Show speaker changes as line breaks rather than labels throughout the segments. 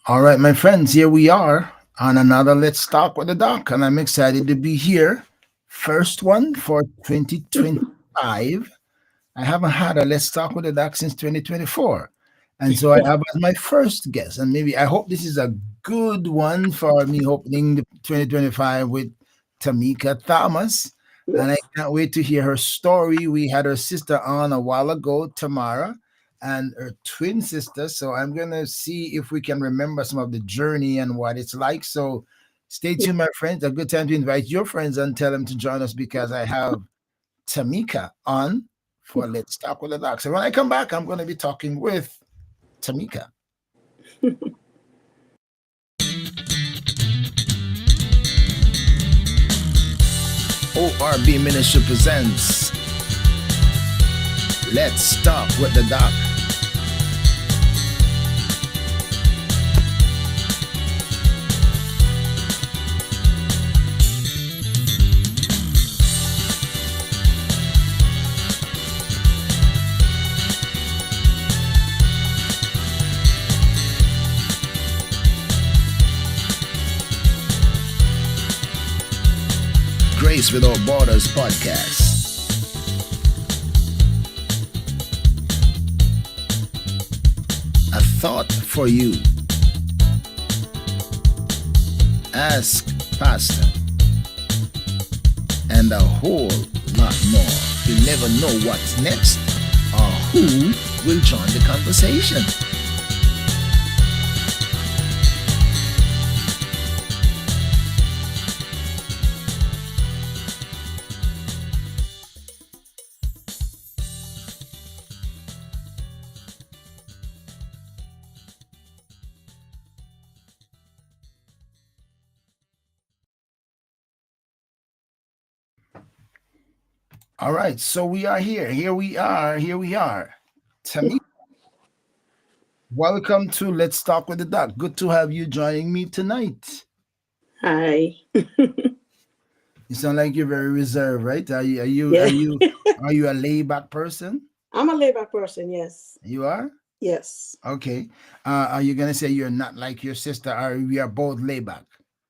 All right, my friends, here we are on another Let's Talk with the Doc, and I'm excited to be here. First one for 2025. I haven't had a Let's Talk with the Doc since 2024. And so I have as my first guest, and maybe I hope this is a good one for me opening the 2025 with Tamika Thomas. And I
Yes.
can't wait to hear her story. We had her sister on a while ago, Tamara, and her twin sister. So I'm going to see if we can remember some of the journey and what it's like. So stay tuned, my friends. A good time to invite your friends and tell them to join us because I have Tamika on for Let's Talk with the Doc. So when I come back, I'm going to be talking with Tamika. ORB Ministry presents Let's Talk with the Doc. Grace Without Borders podcast. A thought for you. Ask Pastor. And a whole lot more. You never know what's next or who will join the conversation. All right, so we are here. Here we are. Here we are. Tamika, welcome to Let's Talk with the Doc. Good to have you joining me tonight.
Hi.
You sound like you're very reserved, right?
Yeah.
Are you a laid back person?
I'm a laid back person. Yes.
You are?
Yes.
Okay. Are you gonna say you're not like your sister, or we are both laid back?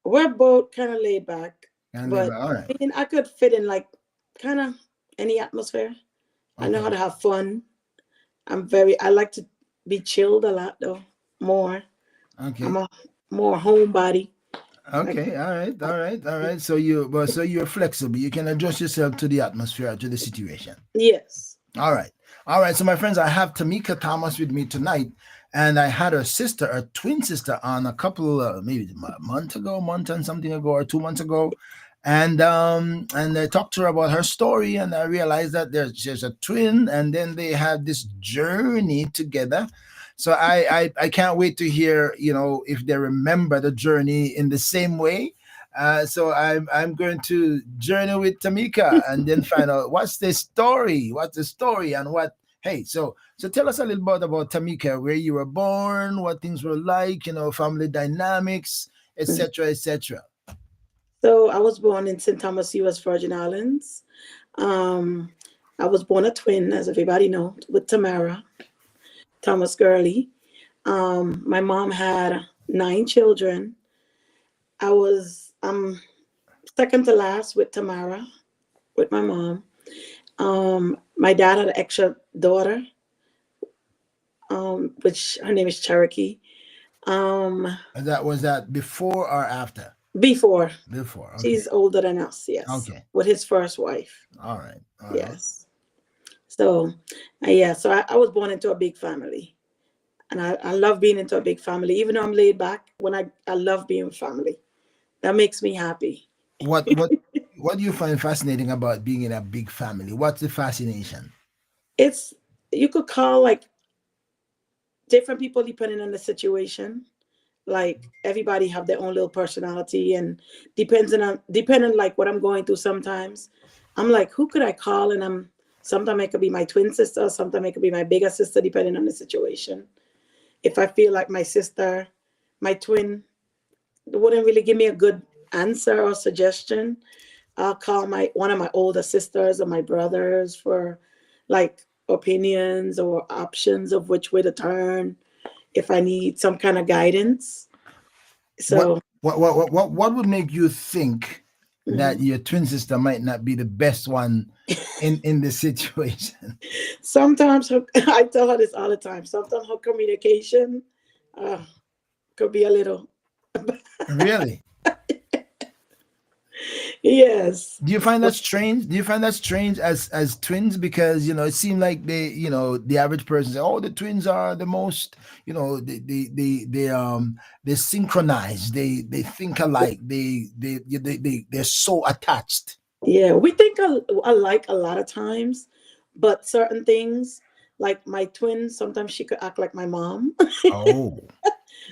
We're both kind of laid back,
And laid
but
back. All right.
I mean, I could fit in like kind of any atmosphere. I know how
Okay.
to have fun. I like to be chilled a lot though, more. I'm
Okay.
a more homebody. Like,
Okay. All right. All right. All right. So you're flexible. You can adjust yourself to the atmosphere, to the situation.
yes.
All right. All right. So, my friends, I have Tamika Thomas with me tonight. And I had her sister, her twin sister, on a couple, maybe a month ago, month and something ago, or 2 months ago. And I talked to her about her story, and I realized that there's a twin, and then they had this journey together. So I can't wait to hear, if they remember the journey in the same way. So I'm going to journey with Tamika and then find out what's the story, and what. Hey, so tell us a little bit about Tamika, where you were born, what things were like, family dynamics, etc., etc.
So I was born in St. Thomas, U.S. Virgin Islands. Um, I was born a twin, as everybody knows, with Tamara Thomas Girley. My mom had 9 children. I was second to last with Tamara, with my mom. My dad had an extra daughter, which her name is Cherokee. Um,
And that was that before or after?
before
Before. Okay.
she's older than us, yes,
Okay.
with his first wife,
All right. All right.
yes. So, yeah, so I was born into a big family, and I love being into a big family. Even though I'm laid back, when I love being with family. That makes me happy.
What what what do you find fascinating about being in a big family? What's the fascination?
It's you could call like different people depending on the situation. Like everybody have their own little personality, and depending like what I'm going through. Sometimes I'm like, who could I call? And sometimes it could be my twin sister, sometimes it could be my bigger sister, depending on the situation. If I feel like my sister, my twin, wouldn't really give me a good answer or suggestion, I'll call my one of my older sisters or my brothers for like opinions or options of which way to turn. if I need some kind of guidance.
What
So
what would make you think that
mhm.
your twin sister might not be the best one in this situation?
Sometimes I tell her this all the time. Sometimes her communication uh, could be a little.
Really?
Yes.
Do you find that strange? Do you find that strange as twins? Because it seemed like the average person say, "Oh, the twins are the most, they synchronize, they think alike, they're so attached."
Yeah, we think alike a lot of times, but certain things, like my twin, sometimes she could act like my mom.
Oh,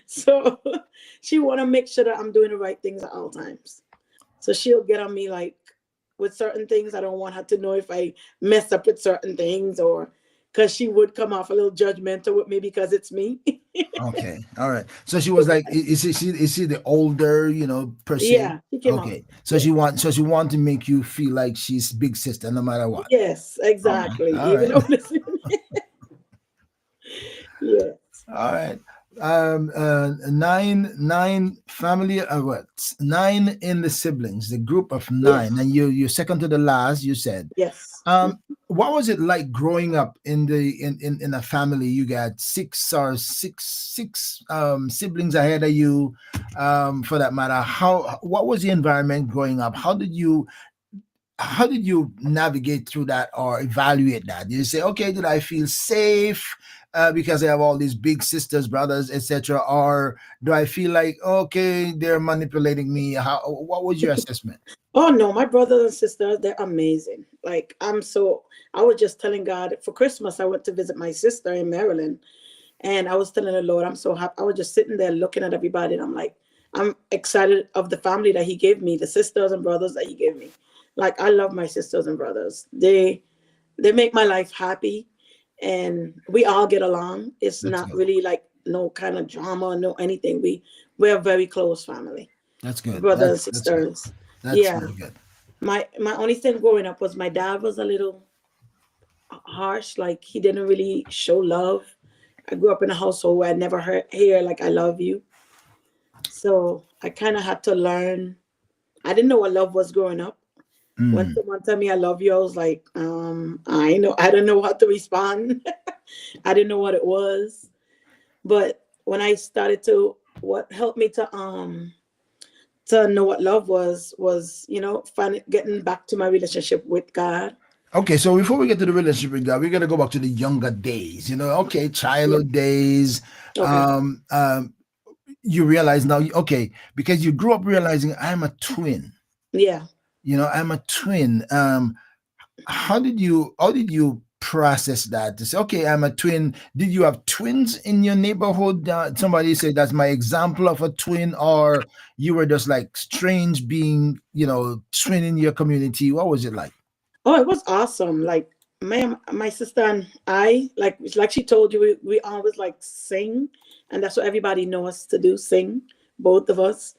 So she want to make sure that I'm doing the right things at all times. So she'll get on me like with certain things. I don't want her to know if I mess up with certain things, or because she would come off a little judgmental with me because it's me.
okay, all right. So she was like, is she the older, per se?
Yeah, she came out.
Okay, so
Yeah.
she want to make you feel like she's big sister no matter what.
Yes,
Okay,
exactly.
all
Even
right.
though this, yeah,
All right. Nine family. What? Nine in the siblings, the group of nine,
yes,
and you're second to the last. You said.
yes.
What was it like growing up in a family? You got six siblings ahead of you. For that matter, what was the environment growing up? How did you navigate through that or evaluate that? Did you say, okay, did I feel safe because I have all these big sisters, brothers, etc., or do I feel like, okay, they're manipulating me? What was your assessment?
Oh no, my brothers and sisters, they're amazing. Like I was just telling God for Christmas, I went to visit my sister in Maryland, and I was telling the Lord, I'm so happy. I was just sitting there looking at everybody, and I'm like, I'm excited of the family that He gave me, the sisters and brothers that He gave me. Like I love my sisters and brothers. They make my life happy, and we all get along. It's
That's
not
good.
really like no kind of drama, no anything. We're a very close family,
That's good.
brothers and
That's good.
sisters.
That's
Yeah.
really good.
My only thing growing up was my dad was a little harsh. Like he didn't really show love. I grew up in a household where I never hear like I love you. So I kind of had to learn. I didn't know what love was growing up. When
Mm.
someone told me I love you, I was like, I don't know how to respond. I didn't know what it was. But when I started to, what helped me to know what love was getting back to my relationship with God.
Okay, so before we get to the relationship with God, we got to go back to the younger days. Okay,
Yeah.
childhood days.
Okay.
Um, um, you realize now, okay, because you grew up realizing I'm a twin.
Yeah.
I'm a twin. How did you process that to say, okay, I'm a twin? Did you have twins in your neighborhood? Somebody said that's my example of a twin, or you were just like strange being, twin in your community. What was it like?
Oh, it was awesome. Like my sister and I, like she told you, we always like sing, and that's what everybody knows us to do, sing, both of us.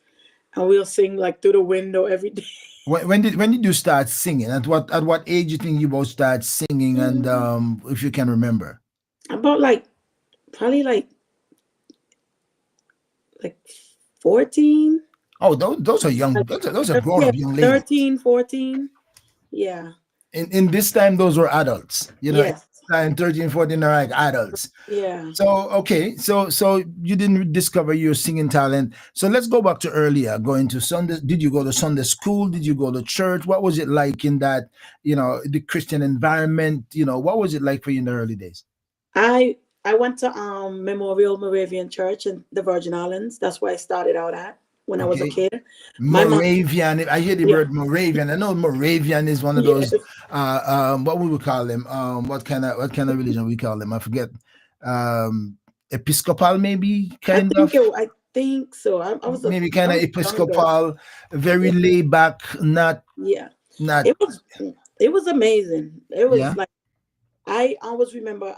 And we'll sing like through the window every day.
When did you start singing? At what age you think you both start singing? And
Mm,
if you can remember.
About like probably like 14.
Oh, those are young.
Like
Those are grown
yeah,
up young ladies.
13, 14. Yeah.
In this time, those were adults. In
Yes.
this time 13, 14 are like adults.
Yeah.
So okay, so you didn't discover your singing talent. So let's go back to earlier. Going to Sunday. Did you go to Sunday school? Did you go to church? What was it like in that, the Christian environment? What was it like for you in the early days?
I went to Memorial Moravian Church in the Virgin Islands. That's where I started out at when I was a
Okay.
kid. My mom,
Moravian. I hear the
yeah,
word Moravian. I know Moravian is one of those.
yes.
What we would call them. What kind of religion we call them? I forget. Episcopal, maybe kind of.
I think so.
Maybe
I
kind of
was younger.
Episcopal, very
Yeah,
laid back.
yeah.
Not.
It was it was amazing. It was
Yeah.
like I always remember.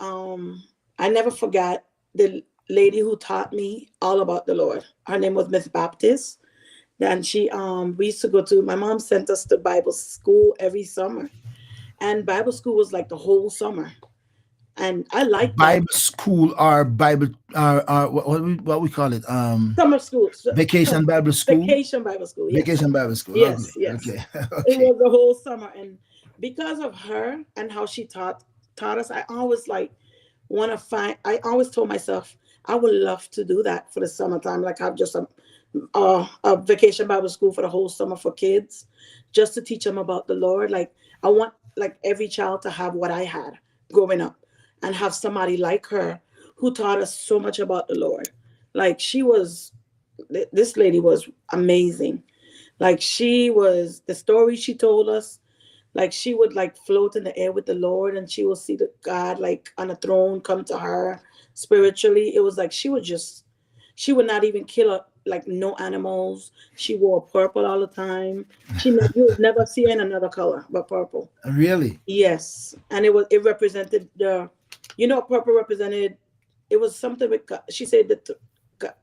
I never forgot the lady who taught me all about the Lord. Her name was Miss Baptist. And we used to go to. My mom sent us to Bible school every summer, and Bible school was like the whole summer. And I like that.
Bible school or Bible what we call it
Summer school,
vacation Bible school.
vacation Bible school. Yes,
Vacation Bible school. Okay,
yes, yes.
okay,
It
okay.
was the whole summer, and because of her and how she taught us, I always like want to find. I always told myself I would love to do that for the summertime, like have just a vacation Bible school for the whole summer for kids, just to teach them about the Lord. Like I want like every child to have what I had growing up, and have somebody like her who taught us so much about the Lord. Like she was, this lady was amazing. Like she was, the story she told us, like she would like float in the air with the Lord, and she will see the God like on a throne come to her spiritually. It was like she would just, she would not even kill like no animals. She wore purple all the time. You would never see her in another color but purple.
Really?
Yes, and it represented the, purple represented. It was something with God. She said that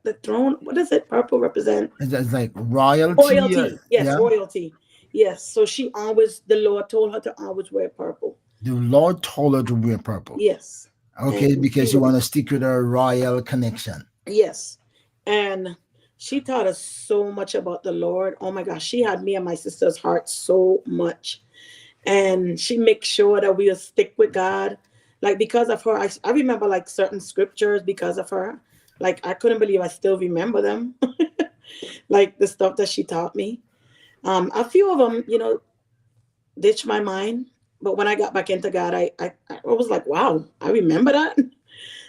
the throne. What does it? Purple represent
It's like royalty.
royalty. Yes,
Yeah.
royalty. Yes. So she always, the Lord told her to always wear purple.
The Lord told her to wear purple.
Yes,
Okay,
and she
because you
was,
want to stick with a royal connection.
yes, and she taught us so much about the Lord. Oh my gosh, she had me and my sister's heart so much, and she makes sure that we will stick with God. Like because of her, I remember like certain scriptures because of her. Like I couldn't believe I still remember them. Like the stuff that she taught me. A few of them, ditched my mind. But when I got back into God, I was like, wow, I remember that.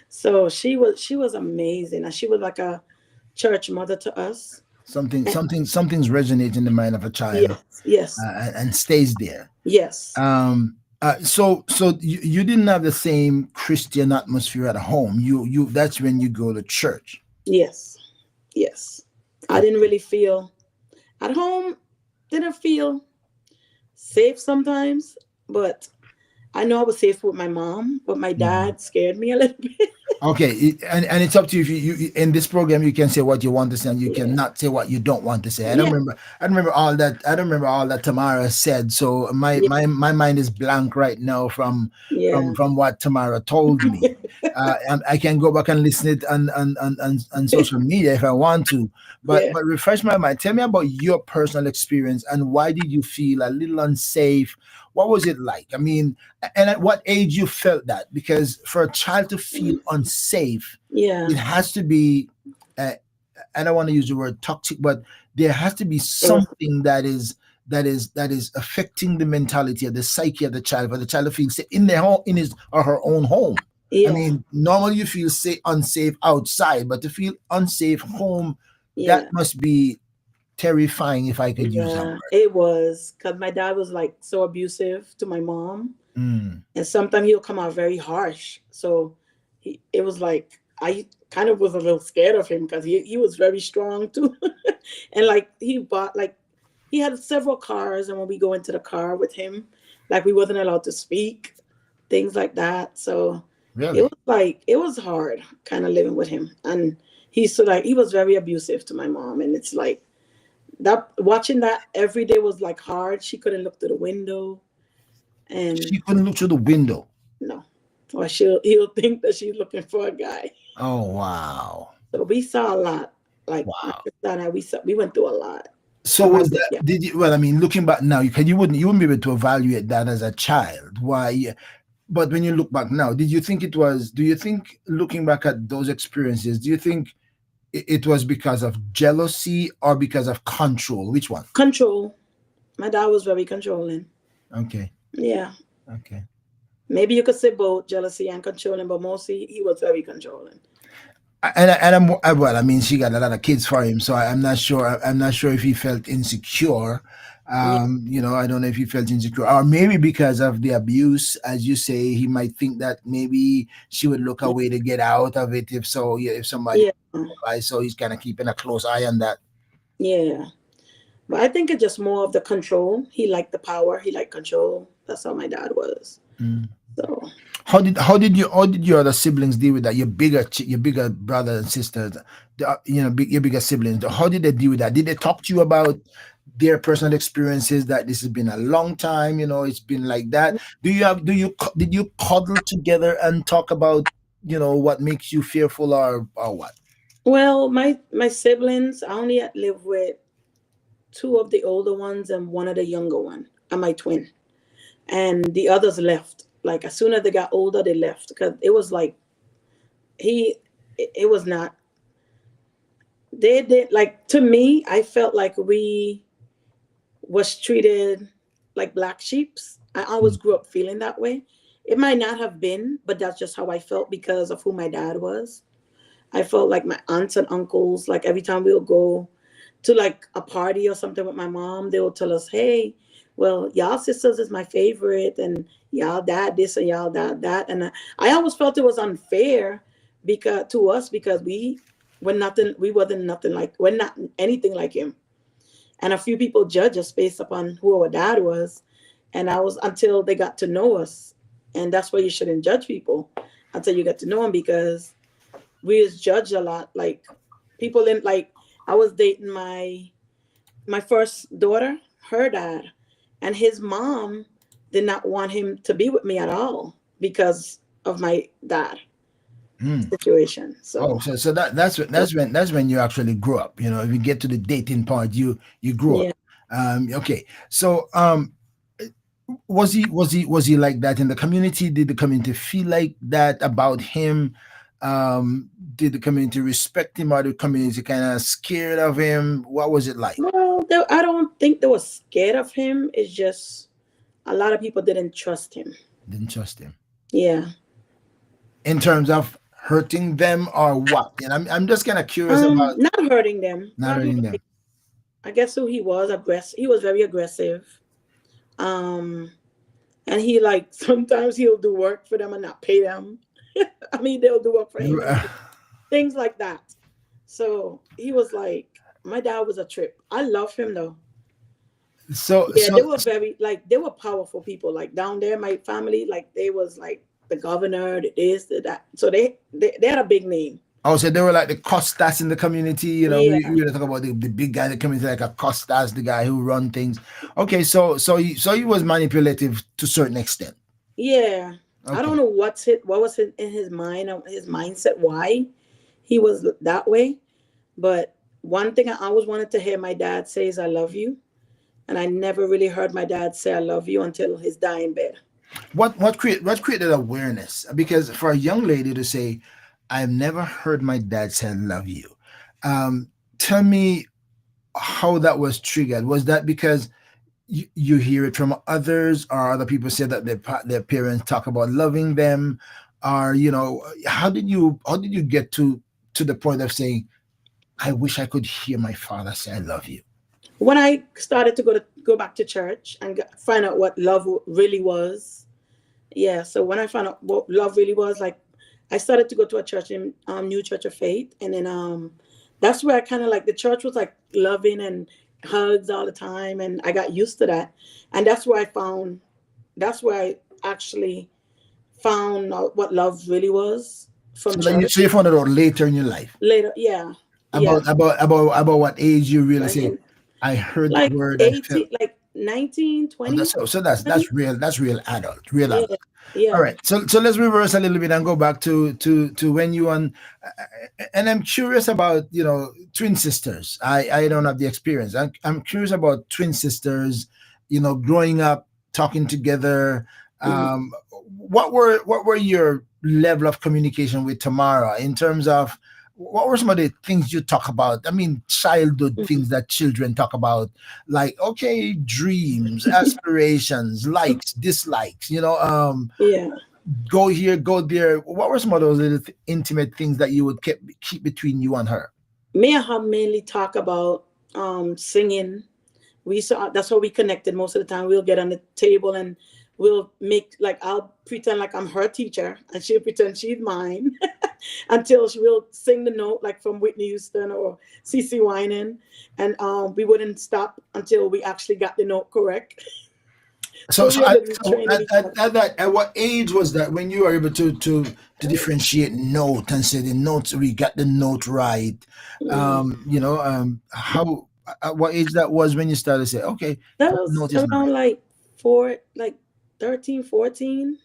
So she was amazing, and she was like a church mother to us. And
Something's resonates in the mind of a child,
yes, yes,
and stays there.
yes,
So you didn't have the same Christian atmosphere at home. You that's when you go to church.
yes, yes. I didn't really feel at home. Didn't feel safe sometimes, but I know I was safe with my mom. But my
Mhm.
dad scared me a little bit.
Okay, and it's up to you. If you in this program you can say what you want to say, and you
Yeah,
cannot say what you don't want to say. I don't
yeah,
remember. I don't remember all that. I don't remember all that Tamara said. So my
yeah,
my my mind is blank right now from
yeah,
what Tamara told me. And I can go back and listen it on social media if I want to. But
yeah.
refresh my mind. Tell me about your personal experience and why did you feel a little unsafe? What was it like? I mean, and at what age you felt that? Because for a child to feel unsafe,
Yeah,
it has to be. Uh, I don't want to use the word toxic, but there has to be
it was.
something that is affecting the mentality of the psyche of the child, for the child to feel safe in their home, in his or her own home. I
Yeah,
mean, normally you feel unsafe outside, but to feel unsafe home, that
yeah,
must be terrifying, if I could use that
yeah.
word.
It was because my dad was like so abusive to my mom,
Mm.
and sometimes he'll come out very harsh. So it was like I kind of was a little scared of him because he was very strong too, and like he bought like he had several cars, and when we go into the car with him, like we wasn't allowed to speak, things like that. So it was
Really?
like it was hard, kind of living with him, and he's so like he was very abusive to my mom, and it's like that watching that every day was like hard. She couldn't look through the window, and
She couldn't look through the window.
no, or he'll think that she's looking for a guy.
Oh wow.
So we saw a lot. Like my
Wow.
sister and I, we went through a lot.
So
And my
was that?
yeah,
Did you? Well, I mean, looking back now, you wouldn't be able to evaluate that as a child. Why? But when you look back now, did you think it was? Do you think looking back at those experiences, do you think it was because of jealousy or because of control? Which one?
control. My dad was very controlling.
Okay.
Yeah,
Okay.
maybe you could say both jealousy and controlling, but mostly he was very controlling.
And well, I mean, she got a lot of kids for him, so I'm not sure. I'm not sure if he felt insecure.
Yeah,
I don't know if he felt insecure, or maybe because of the abuse, as you say, he might think that maybe she would look
yeah,
away to get out of it. If so, yeah, if somebody
yeah,
by, so he's kind of keeping a close eye on that.
yeah. But I think it's just more of the control. He liked the power. He liked control. That's how my dad was.
Mm.
So
How did your other siblings deal with that? Your bigger brothers and sisters, your bigger siblings. How did they deal with that? Did they talk to you about? their personal experiences that this has been a long time, it's been like that. Did you cuddle together and talk about, what makes you fearful, or what?
Well, my siblings, I only had lived with two of the older ones and one of the younger one, and my twin. And the others left. Like as soon as they got older, they left because it was like he, it was not. They did like to me. I felt like we was treated like black sheeps. I always
Mm,
grew up feeling that way. It might not have been, but that's just how I felt because of who my dad was. I felt like my aunts and uncles, like every time we would go to like a party or something with my mom, they would tell us, hey, well, y'all sisters is my favorite, and y'all dad this and y'all dad that. And I always felt it was unfair because to us because we wasn't nothing like, we're not anything like him. And a few people judge us based upon who our dad was. And I was until they got to know us. And that's why you shouldn't judge people until you get to know them because we was judged a lot. Like people didn't like I was dating my first daughter, her dad, and his mom did not want him to be with me at all because of my dad
mm.
situation.
Oh,
So
so that's when you actually grew up. If you get to the dating part, you grew up.
yeah.
Okay. So was he like that in the community? Did the community feel like that about him? Did the community respect him, or the community kind of scared of him? What was it like?
Well, I don't think they were scared of him. It's just a lot of people didn't trust him.
Didn't trust him
Yeah.
in terms of hurting them or what? And I'm just kind of curious about
Not hurting them.
not
Probably
hurting
like
them.
I guess who he was aggressive. He was very aggressive. Um, and he like sometimes he'll do work for them and not pay them. I mean, they'll do work for him and things like that. So he was like, my dad was a trip. I love him though.
so
Yeah,
so
they were very like they were powerful people. Like down there, my family, like they was like the governor, the this, the that. So they had a big name.
Oh, so they were like the Costas in the community. We
Yeah,
really talk about the big guy in the community, like a Costas, the guy who run things. Okay, so he was manipulative to a certain extent.
yeah. I don't
Okay.
know what was in his mind, his mindset, why he was that way. But one thing I always wanted to hear my dad say is "I love you," and I never really heard my dad say "I love you" until his dying bed.
What created awareness? Because for a young lady to say, "I've never heard my dad say I love you," um, tell me how that was triggered. Was that because you hear it from others, or other people say that their parents talk about loving them, or how did you get to the point of saying, I wish I could hear my father say I love you?
When I started to go back to church and find out what love really was, yeah. So when I found out what love really was, like I started to go to a church in New Church of Faith, and then that's where I kind of like the church was like loving and hugs all the time, and I got used to that, and that's where I actually found out what love really was from
So you
church
found it out later in your life,
later. Yeah, yeah,
about what age you really
like
say,
in
I heard that
like
word, I felt.
18, like 19,
Oh, that's
20,
so that's real adult, real
yeah,
adult. All
yeah.
right, so let's reverse a little bit and go back to when you on, and I'm curious about twin sisters. I don't have the experience. I'm curious about twin sisters, growing up, talking together.
Mhm.
What were your level of communication with Tamara in terms of what were some of the things you talk about? I mean, childhood things that children talk about, like, okay, dreams, aspirations, likes, dislikes,
Yeah.
go here, go there. What were some of those little intimate things that you would keep between you and her?
Me and her mainly talk about singing. We saw that's how we connected most of the time. We'll get on the table and we'll make like I'll pretend like I'm her teacher and she'll pretend she's mine until she will sing the note like from Whitney Houston or CC Winan, and we wouldn't stop until we actually got the note correct.
So,
So we
so,
had
at,
to be
so
training
at,
each other.
at what age was that when you were able to differentiate note and say the notes, we got the note right?
Mm.
How? At what age that was when you started to say, okay,
That
people
was
notice my.
around like like 13, 14,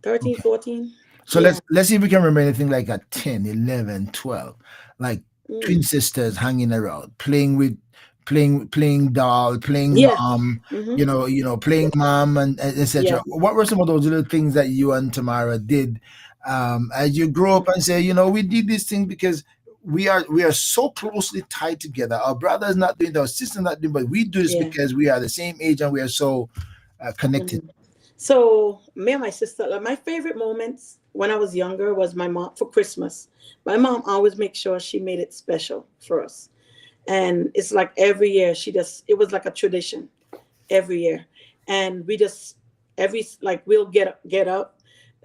13,
Okay.
14.
So
Yeah.
let's see if we can remember anything like at 10, 11, 12, like twin
Mm.
sisters hanging around, playing with playing doll, playing
Yeah. Mm-hmm.
playing mom and
Yeah.
etc. What were some of those little things that you and Tamara did as you grow up and say, we did these things because we are so closely tied together. Our brother is not doing it, our sister not doing, but we do this
Yeah.
because we are the same age and we are so connected.
Mhm. So me and my sister, like my favorite moments when I was younger was my mom for Christmas. My mom always makes sure she made it special for us. And it's like every year it was like a tradition every year. And we just we'll get up.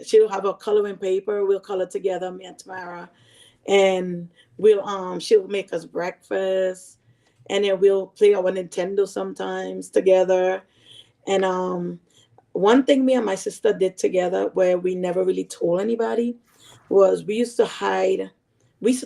She'll have a coloring paper, we'll color together, me and Tamara, and she'll make us breakfast, and then we'll play our Nintendo sometimes together. And one thing me and my sister did together where we never really told anybody was we used to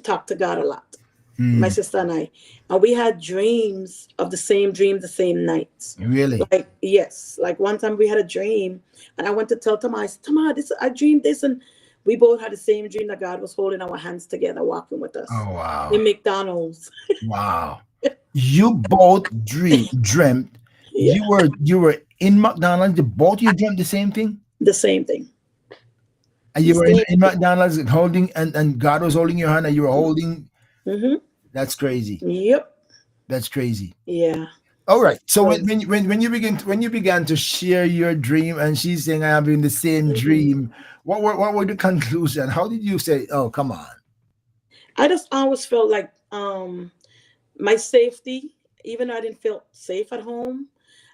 talk to God a lot, my
Mm,
sister and I. And we had dreams of the same dream the same nights.
really?
Like, yes, like one time we had a dream and I went to tell Tamar, I said, Tamar, I dreamed this. And we both had the same dream that God was holding our hands together, walking with us
Oh wow.
in McDonald's.
Wow. You both dreamt
Yeah,
you were in McDonald's. Both you dreamt the same thing,
the same thing.
and
The
you were
same
in
thing.
McDonald's holding, and God was holding your hand, and you were holding.
Mm-hmm.
That's crazy.
Yep.
That's crazy.
Yeah.
All
So
right. So
was,
when you began to share your dream, and she's saying, "I am in the same
mhm.
dream." What were the conclusion? How did you say, "Oh, come on"?
I just always felt like my safety, even though I didn't feel safe at home,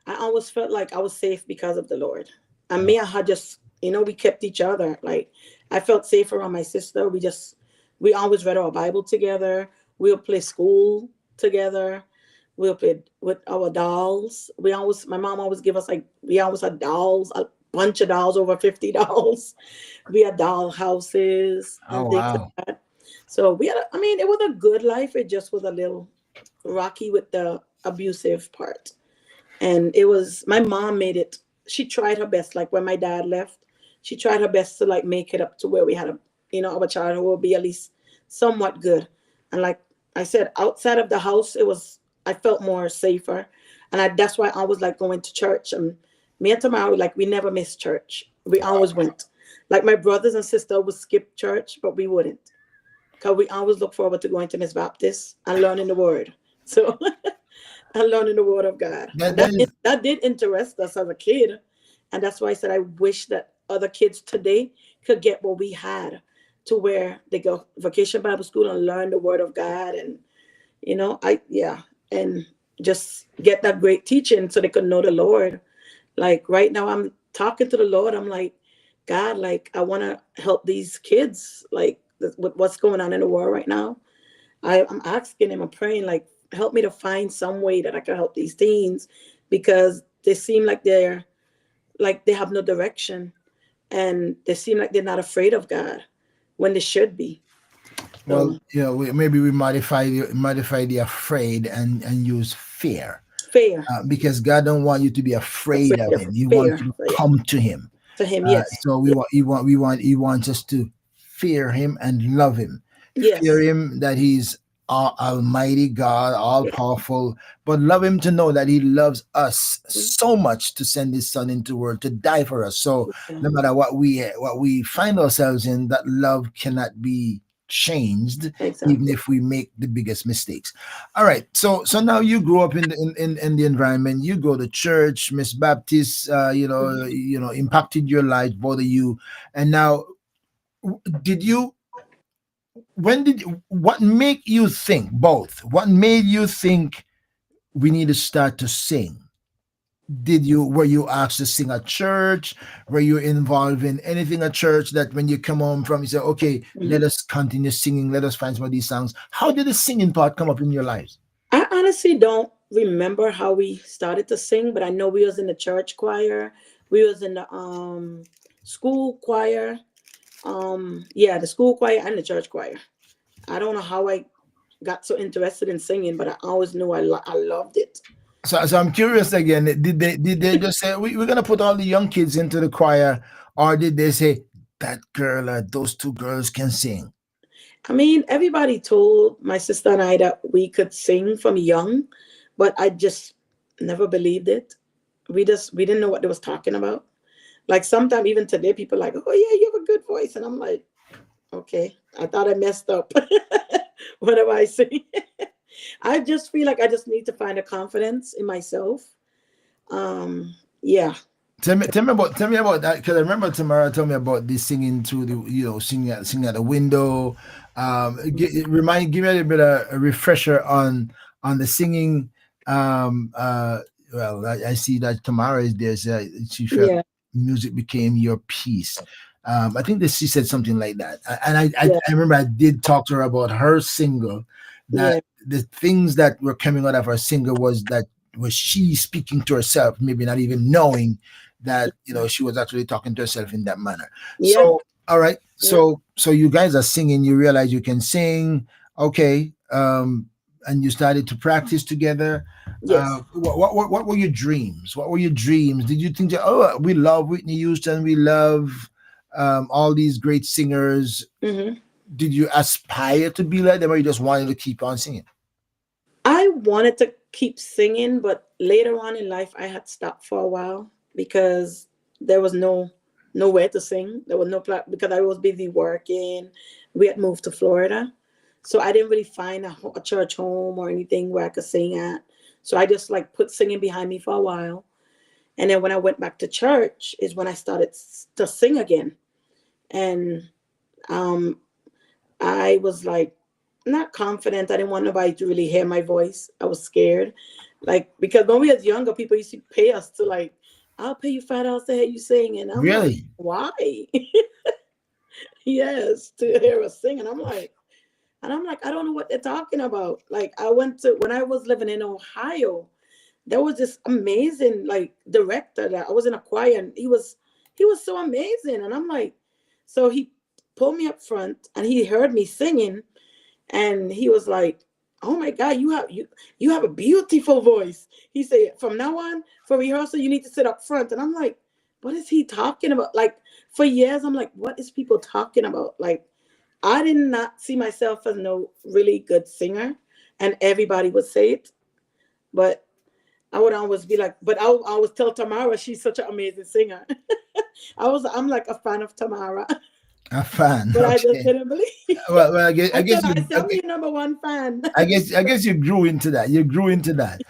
I always felt like I was safe because of the Lord. And me, I had just, we kept each other. Like I felt safe around my sister. We always read our Bible together. We'll play school together. We'll play with our dolls. My mom always give us we always had dolls, a bunch of dolls, over 50 dolls. We had doll houses
Oh
and things
wow.
like that. So it was a good life. It just was a little rocky with the abusive part. And it was my mom made it. She tried her best. Like when my dad left, she tried her best to like make it up to where we had our childhood will be at least somewhat good. And like I said, outside of the house, I felt more safer, and that's why I was like going to church. And me and Tamara, like we never missed church. We always went. Like my brothers and sister would skip church, but we wouldn't, because we always look forward to going to Miss Baptist and learning the word. So and learning the word of God.
That
And
that is
that did interest us as a kid. And that's why I said I wish that other kids today could get what we had, to where they go vacation Bible school and learn the word of God. And and just get that great teaching so they could know the Lord. Like right now I'm talking to the Lord. I'm like, God, like I want to help these kids, like with what's going on in the world right now. I'm asking him, I'm praying, like, help me to find some way that I can help these teens, because they seem like they have no direction, and they seem like they're not afraid of God when they should be.
well,
So
maybe we modify the afraid and use fear.
fair,
Because God don't want you to be afraid
afraid
of
of
Him. He wants
fair,
you to
so yeah,
come to Him.
to him, yes,
So
yeah,
He wants us to fear Him and love Him. Fear
yes,
Him that He's Almighty God, all
yeah,
powerful, but love Him to know that He loves us so much to send His Son into the world to die for us. So
yeah,
no matter what we find ourselves in, that love cannot be changed, even
exactly.
if we make the biggest mistakes. All right. So now you grew up in the environment. You go to church, Miss Baptist.
Mhm.
Impacted your life, both of you. And now, did you? When did? What made you think both? What made you think we need to start to sing? Were you asked to sing at church? Were you involved in anything at church that when you come home from, you say, okay, let
Mhm.
us continue singing, let us find some of these songs? How did the singing part come up in your lives?
I honestly don't remember how we started to sing, but I know we was in the church choir. We was in the school choir. Yeah, the school choir and the church choir. I don't know how I got so interested in singing, but I always knew I loved it.
So I'm curious again. Did they just say we're gonna put all the young kids into the choir, or did they say that girl or those two girls can sing?
I mean, everybody told my sister and I that we could sing from young, but I just never believed it. We didn't know what they was talking about. Like sometimes even today, people are like, "Oh yeah, you have a good voice," and I'm like, "Okay, I thought I messed up." Whenever I sing, I just feel like I just need to find a confidence in myself. Yeah,
Tell me about that because I remember Tamara told me about this singing through the singing at the window. Give me a little bit of a refresher on the singing. Um, uh, well, I see that Tamara is there. So she felt
yeah,
music became your piece. I think that she said something like that, and
yeah,
I remember I did talk to her about her single. That
yeah,
the things that were coming out of her single was she speaking to herself, maybe not even knowing that she was actually talking to herself in that manner.
yeah,
So all right,
yeah.
so you guys are singing, you realize you can sing, okay, and you started to practice together.
Yes.
What were your dreams? What were your dreams? Did you think that, oh, we love Whitney Houston, we love all these great singers?
Hmm.
Did you aspire to be like them, or you just wanted to keep on singing?
I wanted to keep singing, but later on in life, I had stopped for a while because there was nowhere to sing. There was no because I was busy working. We had moved to Florida, so I didn't really find a church home or anything where I could sing at. So I just like put singing behind me for a while, and then when I went back to church is when I started to sing again, and um, I was like not confident. I didn't want nobody to really hear my voice. I was scared. Like because when we was younger, people used to pay us to like, I'll pay you $5 to hear you sing. And I'm like,
Really?
why? Yes, to hear us sing. And I'm like, I don't know what they're talking about. Like I went to when I was living in Ohio, there was this amazing like director that I was in a choir and he was so amazing. And I'm like, so he pulled me up front and he heard me singing and he was like, "Oh my God, you have a beautiful voice." He said, "From now on, for rehearsal, you need to sit up front." And I'm like, "What is he talking about?" Like for years, I'm like, "What is people talking about?" Like I did not see myself as no really good singer, and everybody would say it, but I would always be like, but I would always tell Tamara she's such an amazing singer. I'm like a fan of Tamara,
A fan.
but I just
Okay.
didn't believe.
Well, I guess
I said, I'm your number one fan.
I guess you grew into that. You grew into that.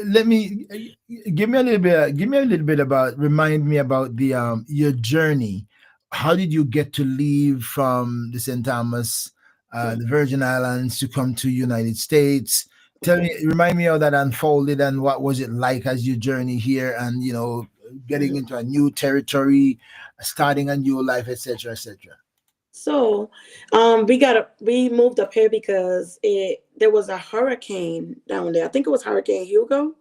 Let me give me a little bit about, remind me about the your journey. How did you get to leave from the St. Thomas,
Mm,
the Virgin Islands, to come to United States? Tell
okay.
me, remind me how that unfolded, and what was it like as you journey here, and getting
Mhm.
into a new territory, starting a new life, etc., etc.
So, we moved up here because there was a hurricane down there. I think it was Hurricane Hugo,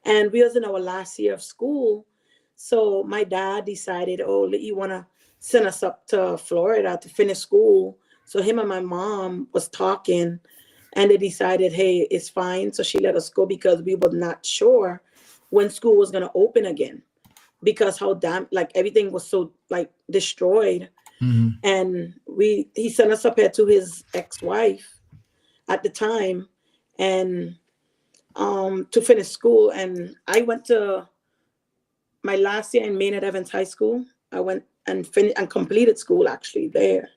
and we was in our last year of school. So my dad decided, oh, you want to send us up to Florida to finish school. So him and my mom was talking, and they decided, hey, it's fine. So she let us go because we were not sure when school was gonna open again because how damn like everything was so like destroyed.
Hmm.
And he sent us up here to his ex-wife at the time, and to finish school. And I went to my last year in Maine at Evans High School. I went and finished and completed school actually there.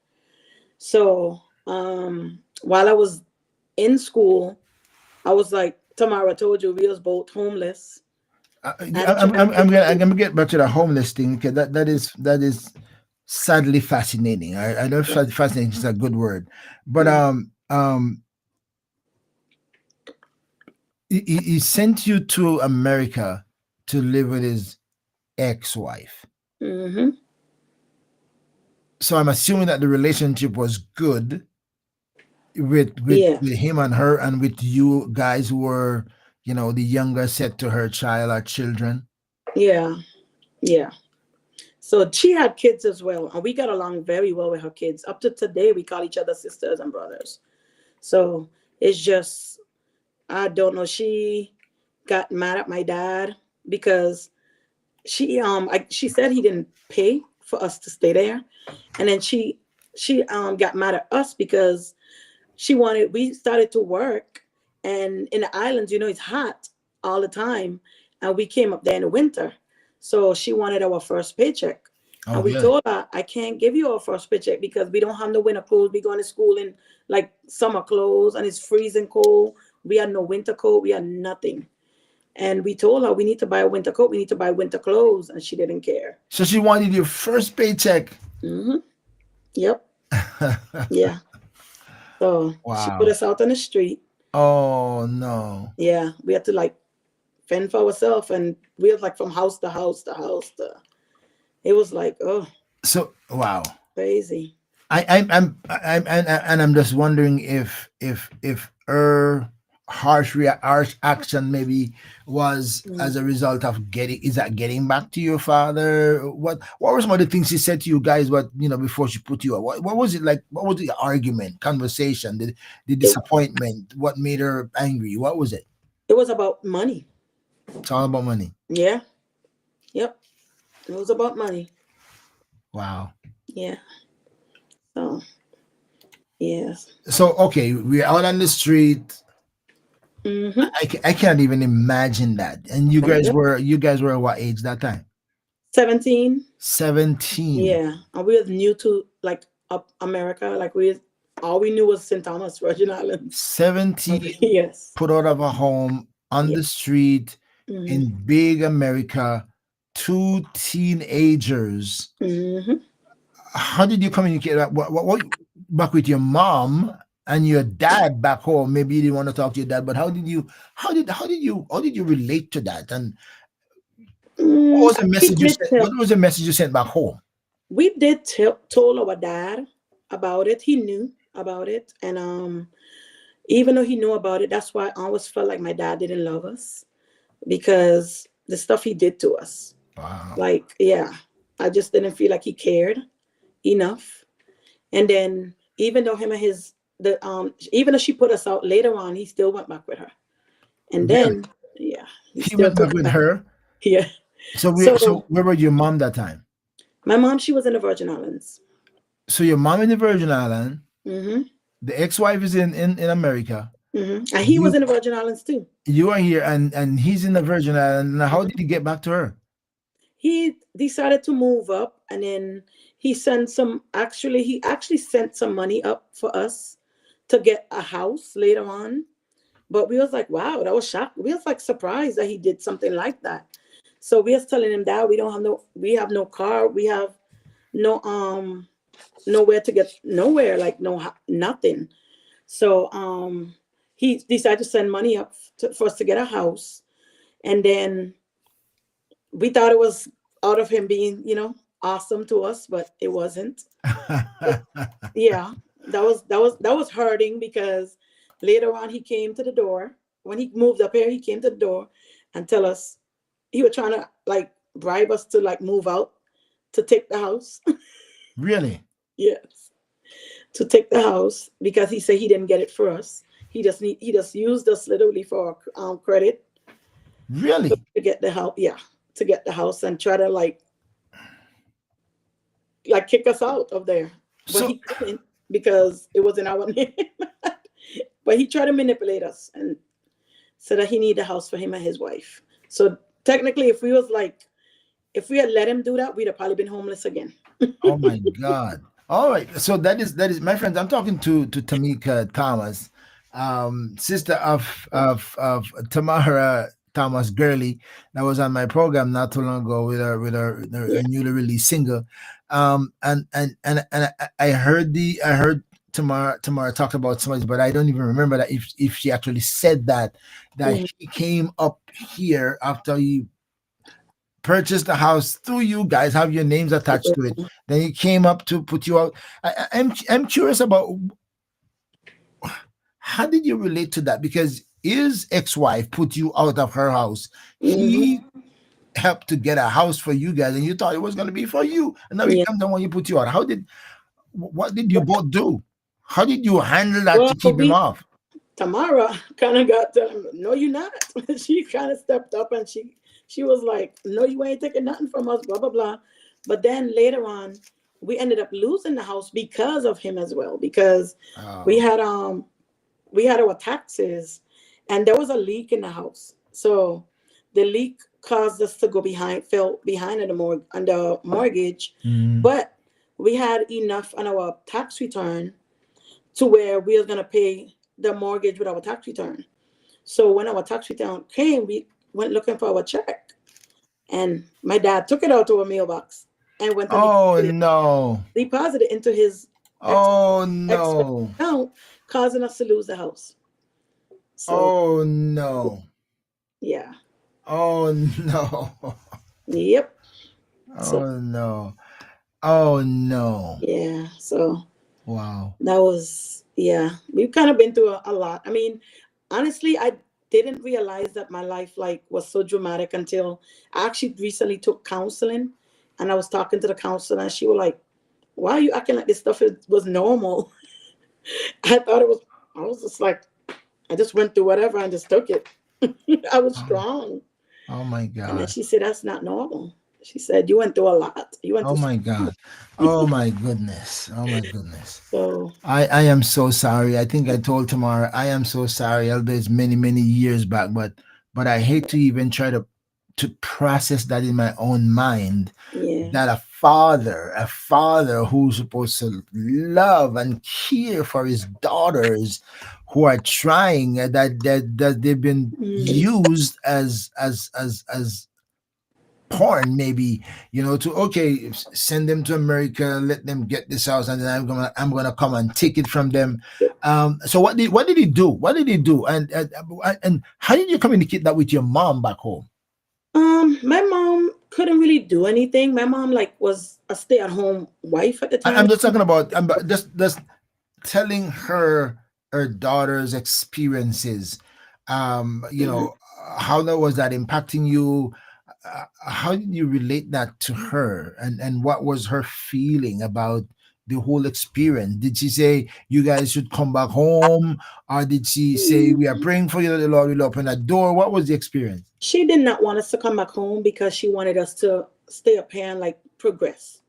So while I was in school, I was like Tamara told you, we was both homeless and trying to make
I'm
it.
gonna get back to the homeless thing because that is sadly fascinating. I know
Yeah.
fascinating is a good word, but
Mm-hmm.
he sent you to America to live with his ex-wife.
Mm-hmm.
So I'm assuming that the relationship was good
Yeah,
with him and her, and with you guys who were the younger set to her child or children.
yeah, yeah. So she had kids as well, and we got along very well with her kids. Up to today, we call each other sisters and brothers. So it's just, I don't know. She got mad at my dad because she said he didn't pay for us to stay there, and then she got mad at us because we started to work, and in the islands, it's hot all the time, and we came up there in the winter, so she wanted our first paycheck,
Oh,
and we
really?
told her, I can't give you our first paycheck because we don't have no winter clothes. We going to school in like summer clothes, and it's freezing cold. We had no winter coat. We had nothing. And we told her we need to buy a winter coat, we need to buy winter clothes, and she didn't care.
So she wanted your first paycheck.
Hmm. Yep. Yeah. So she put
Wow.
us out on the street.
Oh no.
Yeah, we had to like fend for ourselves, and we was like from house to house to house to. It was like, oh,
So wow.
crazy.
And I'm just wondering if her harsh action maybe was as
Mm.
a result of getting back to your father. What were some of the things she said to you guys? What before she put you out? What was it like? What was the argument, conversation, the
It
disappointment? What made her angry? What was it?
it was about money.
It's all about money.
Yeah. Yep. It was about money.
Wow.
Yeah. So yes.
So okay, we're out on the street.
Mm-hmm.
I can't even imagine that. And you guys
Yep.
were you guys were what age that time?
17.
17.
Yeah. And we was new to like up America. Like we all we knew was St. Thomas, Virgin Islands.
17
Yes.
put out of a home on
Yeah.
the street
Mm-hmm.
in big America, two teenagers.
Mm-hmm.
How did you communicate that? What back with your mom and your dad back home? Maybe you didn't want to talk to your dad, but how did you relate to that? And what was the
We
message you
did
sent?
tell.
What was the message you sent back home?
We did tell told our dad about it. He knew about it, and even though he knew about it, that's why I always felt like my dad didn't love us because the stuff he did to us.
Wow.
Like, yeah, I just didn't feel like he cared enough. And then even though him and his the even though she put us out later on, he still went back with her. And
Really?
then yeah, he
He
still
went back
took her
with
back.
her.
Yeah.
So
So
where was your mom that time?
my mom, she was in the Virgin Islands.
So your mom in the Virgin Island,
Hmm.
the ex-wife is in America.
And he was
You
in the Virgin Islands too.
you are here and he's in the Virgin Island. Now, how did
Mhm.
he get back to her?
He decided to move up, and then he actually sent some money up for us to get a house later on. But we was like, wow, that was shocked. We was like surprised that he did something like that. So we was telling him that we have no car, we have no nowhere to get nowhere, like nothing. So he decided to send money up for us to get a house, and then we thought it was out of him being, awesome to us, but it wasn't. It- yeah, that was hurting because later on he came to the door. When he moved up here, he came to the door and tell us he was trying to like bribe us to like move out to take the house.
Really?
Yes, to take the house because he said he didn't get it for us. He just used us literally for credit
Really?
to get the house. Yeah, to get the house and try to like kick us out of there. But
So
he couldn't because it was in our name. But he tried to manipulate us and said that he needed a house for him and his wife. So technically, if we had let him do that, we'd have probably been homeless again.
oh my God. All right. So that is my friends. I'm talking to Tamika Thomas, sister of Tamara Thomas Girley, that was on my program not too long ago with her
Yeah.
newly released single. I heard Tamara talked about somebody, but I don't even remember that if she actually said that
Mhm.
he came up here after he purchased the house through you guys, have your names attached to it. Then he came up to put you out. I'm curious about how did you relate to that? Because his ex-wife put you out of her house.
Mhm.
He helped to get a house for you guys, and you thought it was going to be for you, and now he
Yeah.
comes and when you put you out. What did you both do? How did you handle that
Well,
to keep him
we
off?
Tamara kind of got to him, no, you're not. She kind of stepped up and she was like, no, you ain't taking nothing from us, blah blah blah. But then later on, we ended up losing the house because of him as well, because we
Oh,
had um we had our taxes and there was a leak in the house. So the leak caused us to go behind, fell behind on the mortgage,
mm.
but we had enough on our tax return to where we were going to pay the mortgage with our tax return. So when our tax return came, we went looking for our check, and my dad took it out to a mailbox and went and
Oh no.
deposited into his ex
Oh
expense
no.
account, causing us to lose the house. So
Oh no.
yeah,
Oh no.
yep. So
Oh no. Oh no.
yeah, so
Wow.
that was, yeah. We've kind of been through a lot. I mean, honestly, I didn't realize that my life like was so dramatic until I actually recently took counseling, and I was talking to the counselor, and she was like, "Why are you acting like this stuff was normal?" I thought it was. I was just like, I just went through whatever and just took it. I was
Oh,
strong,
oh my
and then
God.
she said, "That's not normal." She said, "You went through a lot. You went
Oh
through
my God. Oh my goodness. Oh my goodness.
so."
I am so sorry. I think I told Tamara, I am so sorry. Although it's many, many years back, but I hate to even try to process that in my own mind,
Yeah.
that a father who's supposed to love and care for his daughters who are trying, that they've been
Mm.
used as porn, maybe, to, okay, send them to America, let them get this house, and then I'm gonna come and take it from them. So what did he do, and how did you communicate that with your mom back home?
My mom couldn't really do anything. My mom like was a stay-at-home wife at the time.
I'm just talking about, I'm just telling her daughter's experiences.
Mhm.
How that was that impacting you? How did you relate that to her, and what was her feeling about the whole experience? Did she say you guys should come back home, or did she say we are praying for you that the Lord will open that door? What was the experience?
She did not want us to come back home because she wanted us to stay up here and like progress.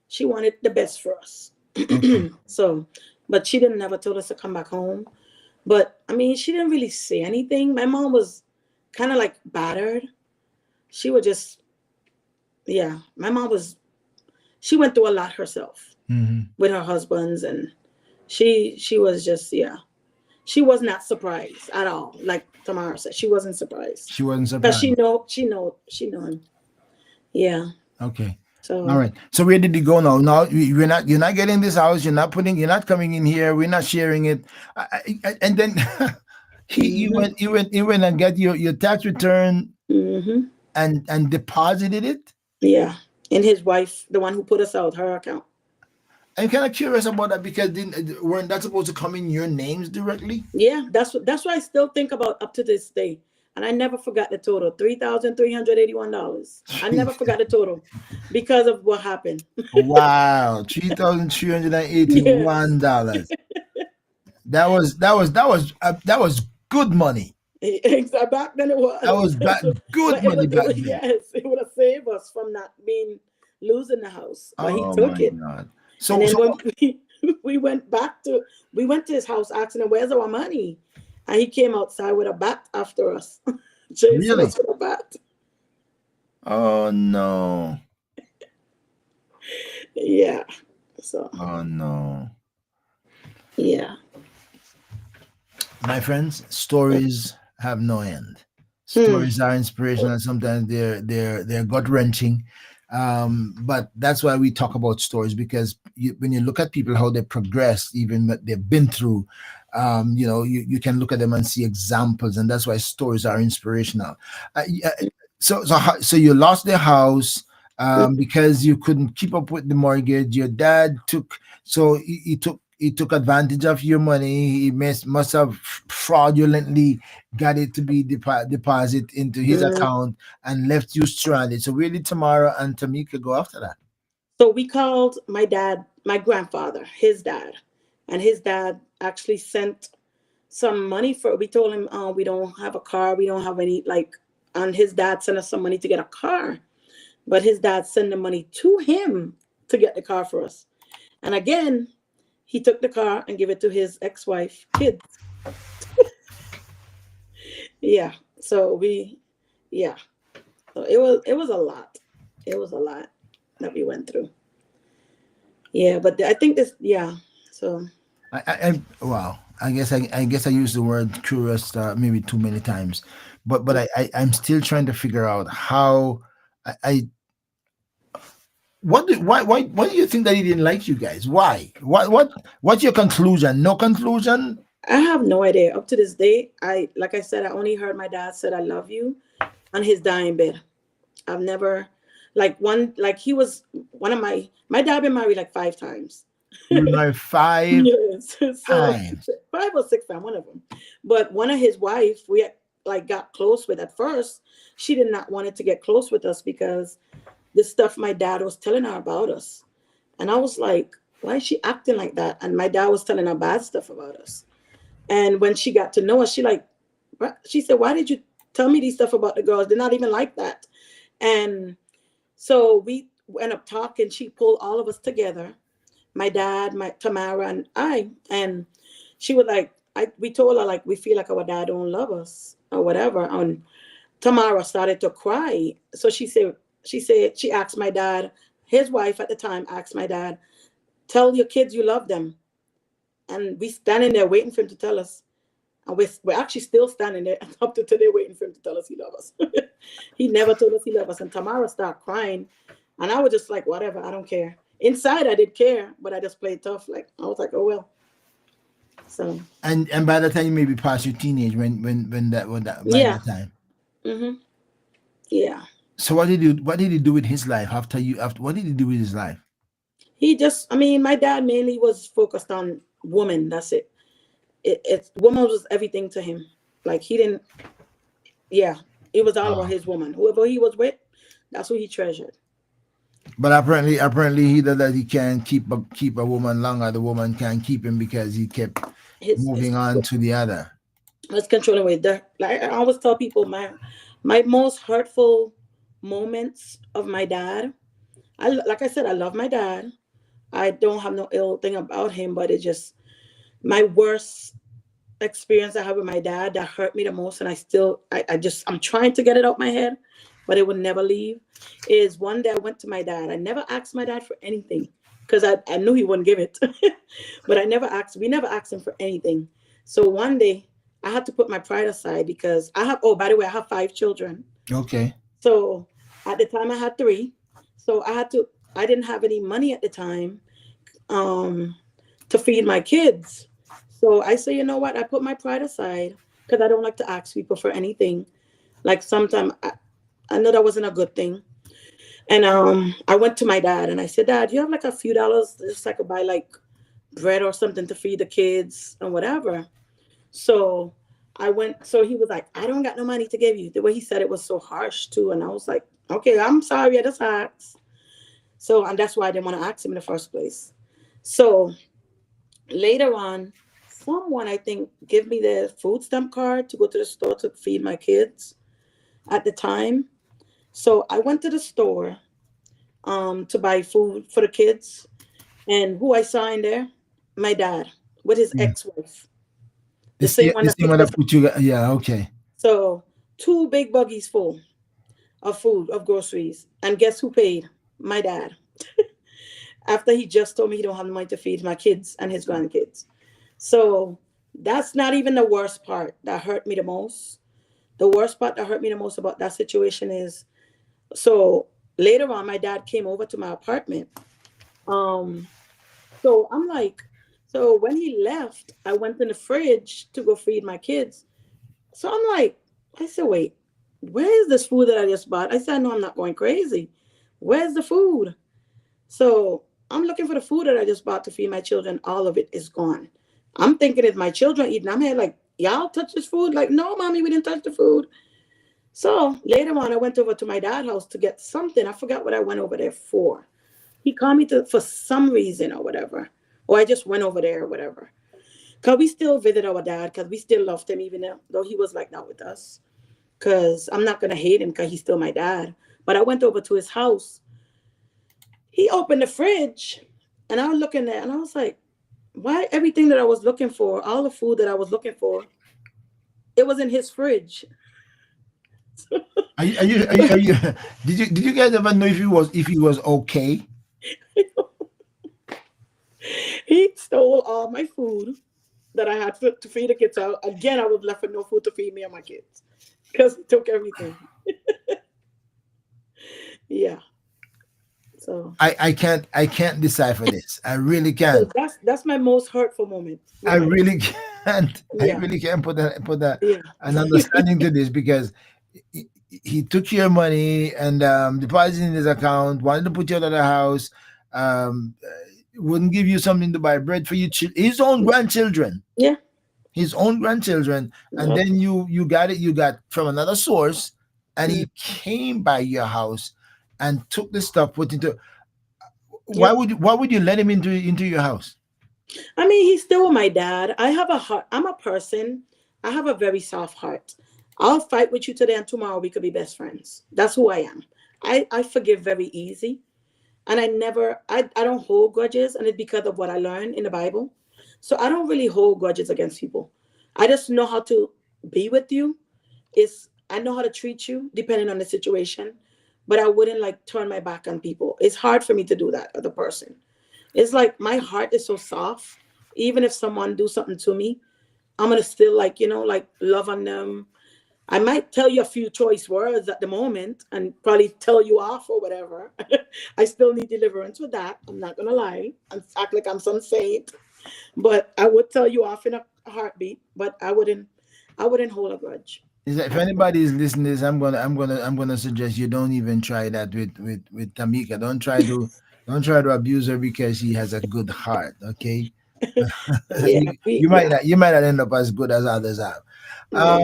She wanted the best for us.
Okay.
So, but she didn't never told us to come back home. But I mean, she didn't really say anything. My mom was kind of like battered. She would just, yeah. My mom was. She went through a lot herself
Hmm.
with her husbands, and she was just, yeah. She was not surprised at all. Like Tamara said, she wasn't surprised
She wasn't
because
surprised.
she know him. Yeah.
Okay. All
So
right. So where did you go now? Now you're not getting this house. You're not coming in here. We're not sharing it. And then he you
hmm
went you went you went and got your tax return
hmm
and deposited it.
yeah, and his wife, the one who put us out, her account.
I'm kind of curious about that because weren't that supposed to come in your names directly?
Yeah, that's what I still think about up to this day. And I never forgot the total, $3,381. I never forgot the total because of what happened.
Wow, $3,381.
Yes.
That was good money.
Exactly. Back then it
That
was.
was good
But it
money
would, it
back
would,
then.
yes, it would have saved us from not being losing the house. But he
Oh
took
my
it.
God.
And
So
then
so
when we went we went to his house asking him, where's our money? And he came outside with a bat after us, chasing
really?
us with a bat.
Oh no.
Yeah. So,
Oh no.
yeah.
My friends, stories have no end.
Hmm.
Stories are inspirational. Sometimes they're gut wrenching, but that's why we talk about stories, because when you look at people how they progress, even what they've been through, you can look at them and see examples, and that's why stories are inspirational. Yeah, so you lost the house because you couldn't keep up with the mortgage. Your dad took so he took advantage of your money. He must have fraudulently got it to be deposit into his
Mm.
account and left you stranded. So where did Tamara and Tamika go after that?
So we called my dad, my grandfather, his dad, and his dad actually sent some money for. We told him, "Oh, we don't have a car. We don't have any like." And his dad sent us some money to get a car, but his dad sent the money to him to get the car for us. And again, he took the car and gave it to his ex-wife, kids. Yeah. So we, yeah. So it was a lot. It was a lot that we went through. Yeah, but I think this. Yeah. So
Wow. I guess I used the word curious maybe too many times, but I'm still trying to figure out how I why do you think that he didn't like you guys? Why? What's your conclusion? No conclusion?
I have no idea. Up to this day, like I said, I only heard my dad said "I love you" on his dying bed. I've never, like he was one of my dad been married like 5 times.
You know, five
Yes. So
times.
5 or 6 times, one of them. But one of his wife, we like got close with at first. She did not want it to get close with us because the stuff my dad was telling her about us. And I was like, why is she acting like that? And my dad was telling her bad stuff about us. And when she got to know us, she said, why did you tell me these stuff about the girls? They're not even like that. And so we went up talking. She pulled all of us together, my dad, my Tamara, and I. And she was like, we told her like we feel like our dad don't love us or whatever. And Tamara started to cry. So she asked my dad, his wife at the time asked my dad, tell your kids you love them. And we standing there waiting for him to tell us. And we're actually still standing there up to today waiting for him to tell us he loves us. He never told us he loved us. And Tamara started crying. And I was just like, whatever, I don't care. Inside, I did care, but I just played tough. Like, I was like, oh, well. So,
And by the time you maybe past your teenage when that by
yeah.
that time.
Hmm. Yeah.
So what did he do with his life after what did he do with his life?
I mean, my dad mainly was focused on women. That's it. It's woman was everything to him. Like, he didn't, yeah, it was all about
Oh.
his woman. Whoever he was with, that's who he treasured.
But apparently he did that he can't keep a woman longer. The woman can't keep him because he kept
His
moving on to the other.
Let's control away. Like I always tell people, my most hurtful moments of my dad. Like I said, I love my dad. I don't have no ill thing about him, but it just my worst experience I had with my dad that hurt me the most, and I'm trying to get it out my head, but it would never leave. Is one day I went to my dad. I never asked my dad for anything because I knew he wouldn't give it, but I never asked. We never asked him for anything. So one day I had to put my pride aside because I have. Oh, by the way, I have 5 children.
Okay.
So at the time I had 3. So I didn't have any money at the time um, to feed my kids. So I say, you know what? I put my pride aside because I don't like to ask people for anything. Like sometimes I know that wasn't a good thing. And I went to my dad and I said, Dad, you have like a few dollars just so I could buy like bread or something to feed the kids and whatever. So so he was like, I don't got no money to give you. The way he said it was so harsh too. And I was like, okay, I'm sorry, I just asked. So, and that's why I didn't want to ask him in the first place. So later on, someone I think gave me the food stamp card to go to the store to feed my kids at the time. So I went to the store to buy food for the kids. And who I saw in there? My dad with his
Yeah.
ex-wife, the same one
The
that
same
picked
one
us
that
up.
put you. Yeah. Okay.
So 2 big buggies full of food, of groceries. And guess who paid? My dad. After he just told me he don't have the money to feed my kids and his grandkids. So that's not even the worst part that hurt me the most. The worst part that hurt me the most about that situation is so later on my dad came over to my apartment. Um so I'm like, so when he left, I went in the fridge to go feed my kids. So I'm like, I said, wait, where is this food that I just bought? I said, no, I'm not going crazy. Where's the food? So I'm looking for the food that I just bought to feed my children. All of it is gone. I'm thinking it's my children eating. I'm here like, y'all touch this food? Like, no, mommy, we didn't touch the food. So later on, I went over to my dad's house to get something. I forgot what I went over there for. He called me for some reason or whatever. or I just went over there or whatever. Cause we still visit our dad, cause we still loved him even though he was like not with us. Cause I'm not gonna hate him, cause he's still my dad. But I went over to his house. He opened the fridge, and I was looking at, and I was like, why everything that I was looking for, all the food that I was looking for, it was in his fridge.
Are you did you guys ever know if he was okay?
He stole all my food that I had to feed the kids out. Again, I was left with no food to feed me and my kids because he took everything. Yeah. So,
I can't decipher this. I really
so
can't.
that's my most hurtful moment with
I
my dad.
really can't. I
Yeah.
really can't put
Yeah.
an understanding to this because he, he took your money and deposited in his account. Wanted to put you out of the house. Um, wouldn't give you something to buy bread for his own grandchildren.
Yeah.
His own grandchildren, and
Yep.
then you got it. You got from another source, and
Mm.
he came by your house and took the stuff. Put into
Yep.
why would you let him into your house?
I mean, he's still my dad. I have a heart. I'm a person. I have a very soft heart. I'll fight with you today and tomorrow we could be best friends. That's who I am. I forgive very easy. And I don't hold grudges, and it's because of what I learned in the Bible. So I don't really hold grudges against people. I just know how to be with you. Is I know how to treat you depending on the situation, but I wouldn't like turn my back on people. It's hard for me to do that as a person. It's like my heart is so soft. Even if someone do something to me, I'm gonna still like, like love on them. I might tell you a few choice words at the moment and probably tell you off or whatever. I still need deliverance with that. I'm not gonna lie. I'm act like I'm some saint, but I would tell you off in a heartbeat. But I wouldn't hold a grudge.
Is that if anybody is listening to this, I'm gonna suggest you don't even try that with Tamika. Don't try to abuse her because she has a good heart. Okay,
Yeah, yeah,
you might not end up as good as others have.
yeah.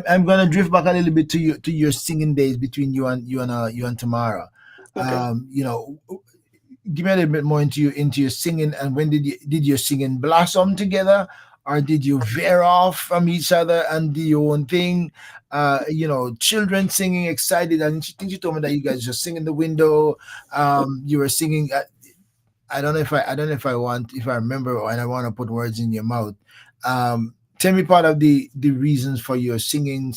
I'm gonna drift back a little bit to your singing days between you and Tamara.
Okay.
You know, give me a little bit more into your singing, and when did your singing blossom together, or did you veer off from each other and do your own thing? Children singing excited, and she think you told me that you guys just sing in the window. You were singing. I don't know if I remember and I want to put words in your mouth. Tell me part of the reasons for your singing.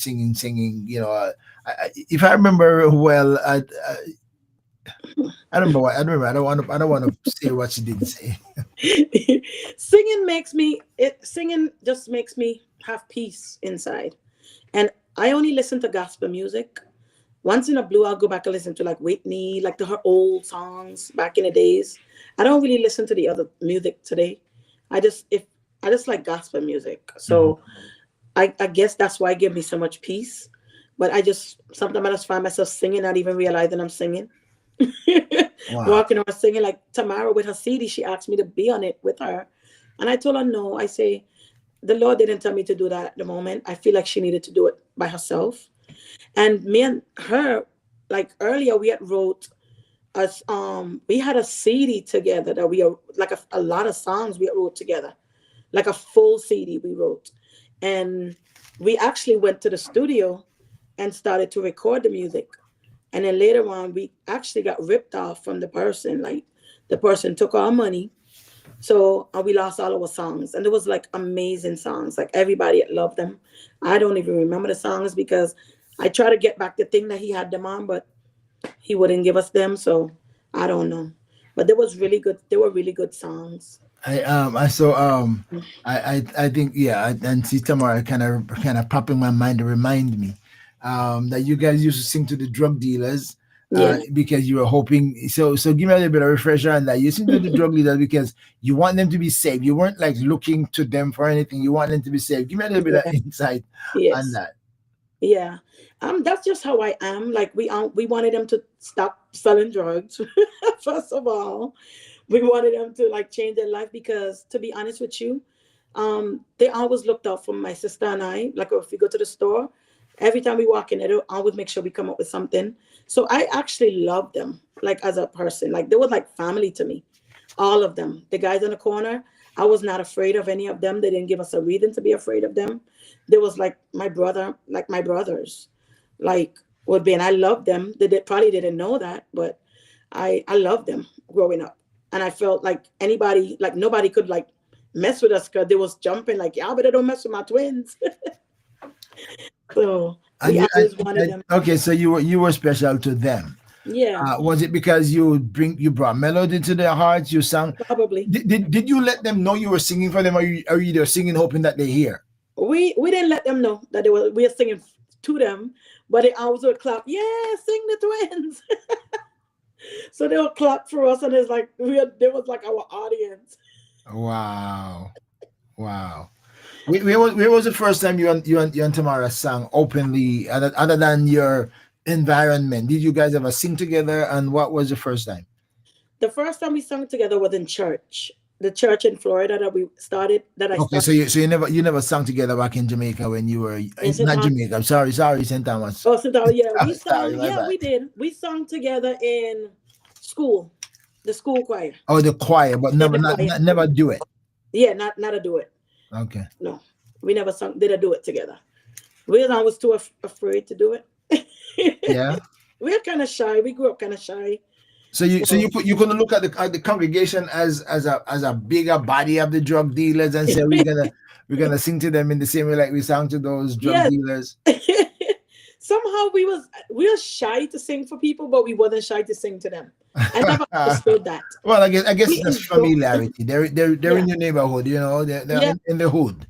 If I remember well, I don't remember. I don't remember. I don't want to say what she didn't say.
Singing just makes me have peace inside. And I only listen to gospel music. Once in a blue, I'll go back and listen to like Whitney, like her old songs back in the days. I don't really listen to the other music today. I just like gospel music.
Mhm.
So I guess that's why it gives me so much peace. But I just sometimes I just find myself singing, not even realizing I'm singing.
Wow.
Walking around singing like Tamara with her CD. She asked me to be on it with her. And I told her no. I say, the Lord didn't tell me to do that at the moment. I feel like she needed to do it by herself. And me and her, like earlier, we had wrote us. We had a CD together that we are like a lot of songs we wrote together, like a full CD we wrote, and we actually went to the studio and started to record the music. And then later on, we actually got ripped off from the person. Like the person took our money, so we lost all our songs, and it was like amazing songs. Like everybody loved them. I don't even remember the songs because I try to get back the thing that he had them on, but he wouldn't give us them. So I don't know. But they was really good. They were really good songs.
I so I think yeah, and see Tamara kind of pop in my mind to remind me that you guys used to sing to the drug dealers
Yeah.
because you were hoping. So give me a little bit of refresher on that. You sing to the drug dealers because you want them to be saved. You weren't like looking to them for anything. You want them to be saved. Give me a little bit of
Yeah.
insight on
Yes.
that.
Yeah. That's just how I am. Like we wanted them to stop selling drugs. First of all, we wanted them to like change their life because, to be honest with you, they always looked out for my sister and I. Like if we go to the store, every time we walk in, they don't always make sure we come up with something. So I actually love them, like as a person. Like they were like family to me. All of them. The guys in the corner, I was not afraid of any of them. They didn't give us a reason to be afraid of them. There was like my brother, like my brothers, like would be, and I loved them. Probably didn't know that, but I loved them growing up, and I felt like anybody, like nobody could like mess with us because they was jumping like, y'all better don't mess with my twins. So
And
we
you,
always wanted them.
okay, so you were special to them.
Yeah,
Was it because you brought melody to their hearts? You sang.
probably.
Did you let them know you were singing for them, or you just singing hoping that they hear?
We didn't let them know that we were singing to them, but they always would clap. Yeah, sing the twins. So they would clap for us, and it's like there was like our audience.
Wow, wow. Where was the first time you and Tamara sang openly, other than your environment? Did you guys ever sing together? And what was the first time?
The first time we sung together was in church. The church in Florida that I
Okay,
started
so you never sang together back in Jamaica when you were
in St.
not
Thomas.
Jamaica. I'm sorry, St. Thomas.
Oh, St. Thomas. Yeah, we
Sorry,
sung.
my
Yeah,
bad.
we did. We sung together in school, the school choir.
Oh, the choir, but
Yeah,
never
the
not,
choir.
not never do it.
Yeah, not a duet.
Okay.
No, we never sung. Did a duet together. We was always too afraid to do it.
Yeah.
We're kind of shy. We grew up kind of shy.
So you so
So
you couldn't look at the congregation as a bigger body of the drug dealers and say we're gonna sing to them in the same way like we sang to those drug
yeah,
dealers.
somehow we were shy to sing for people, but we wasn't shy to sing to them. I never understood that.
Well, I guess
We
it's just
enjoy,
familiarity. They're in
yeah,
your neighborhood, they're
yeah,
in the hood.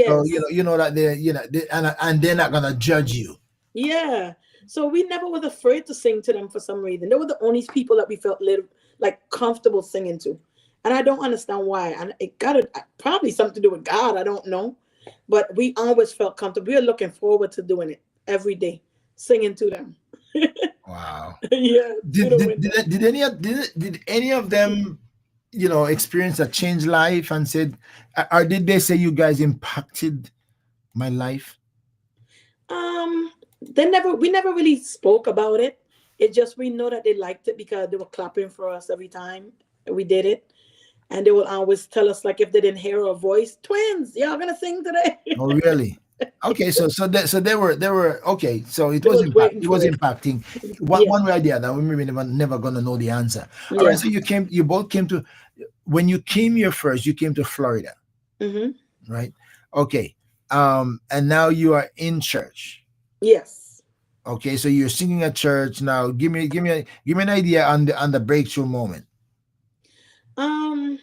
So
yes,
that and they're not gonna judge you.
yeah. So we never was afraid to sing to them for some reason. They were the only people that we felt little like comfortable singing to, and I don't understand why. And it got probably something to do with God. I don't know, but we always felt comfortable. We were looking forward to doing it every day, singing to them.
Wow.
Yeah, through
Did
the
did,
window.
did any of them experience a changed life and said, or did they say you guys impacted my life?
We never really spoke about it. It just we know that they liked it because they were clapping for us every time we did it. And they will always tell us like if they didn't hear our voice, twins, y'all gonna sing today.
Oh, really? Okay, so they were okay. So it
They
was
was waiting
it was
for it.
impacting one
Yeah,
one way or the other. We maybe never gonna know the answer. All right.
yeah.
So you both came to when you came here first. You came to Florida,
Hmm.
right? Okay. And now you are in church.
Yes.
Okay, so you're singing at church now. Give me an idea on the breakthrough moment.
Um,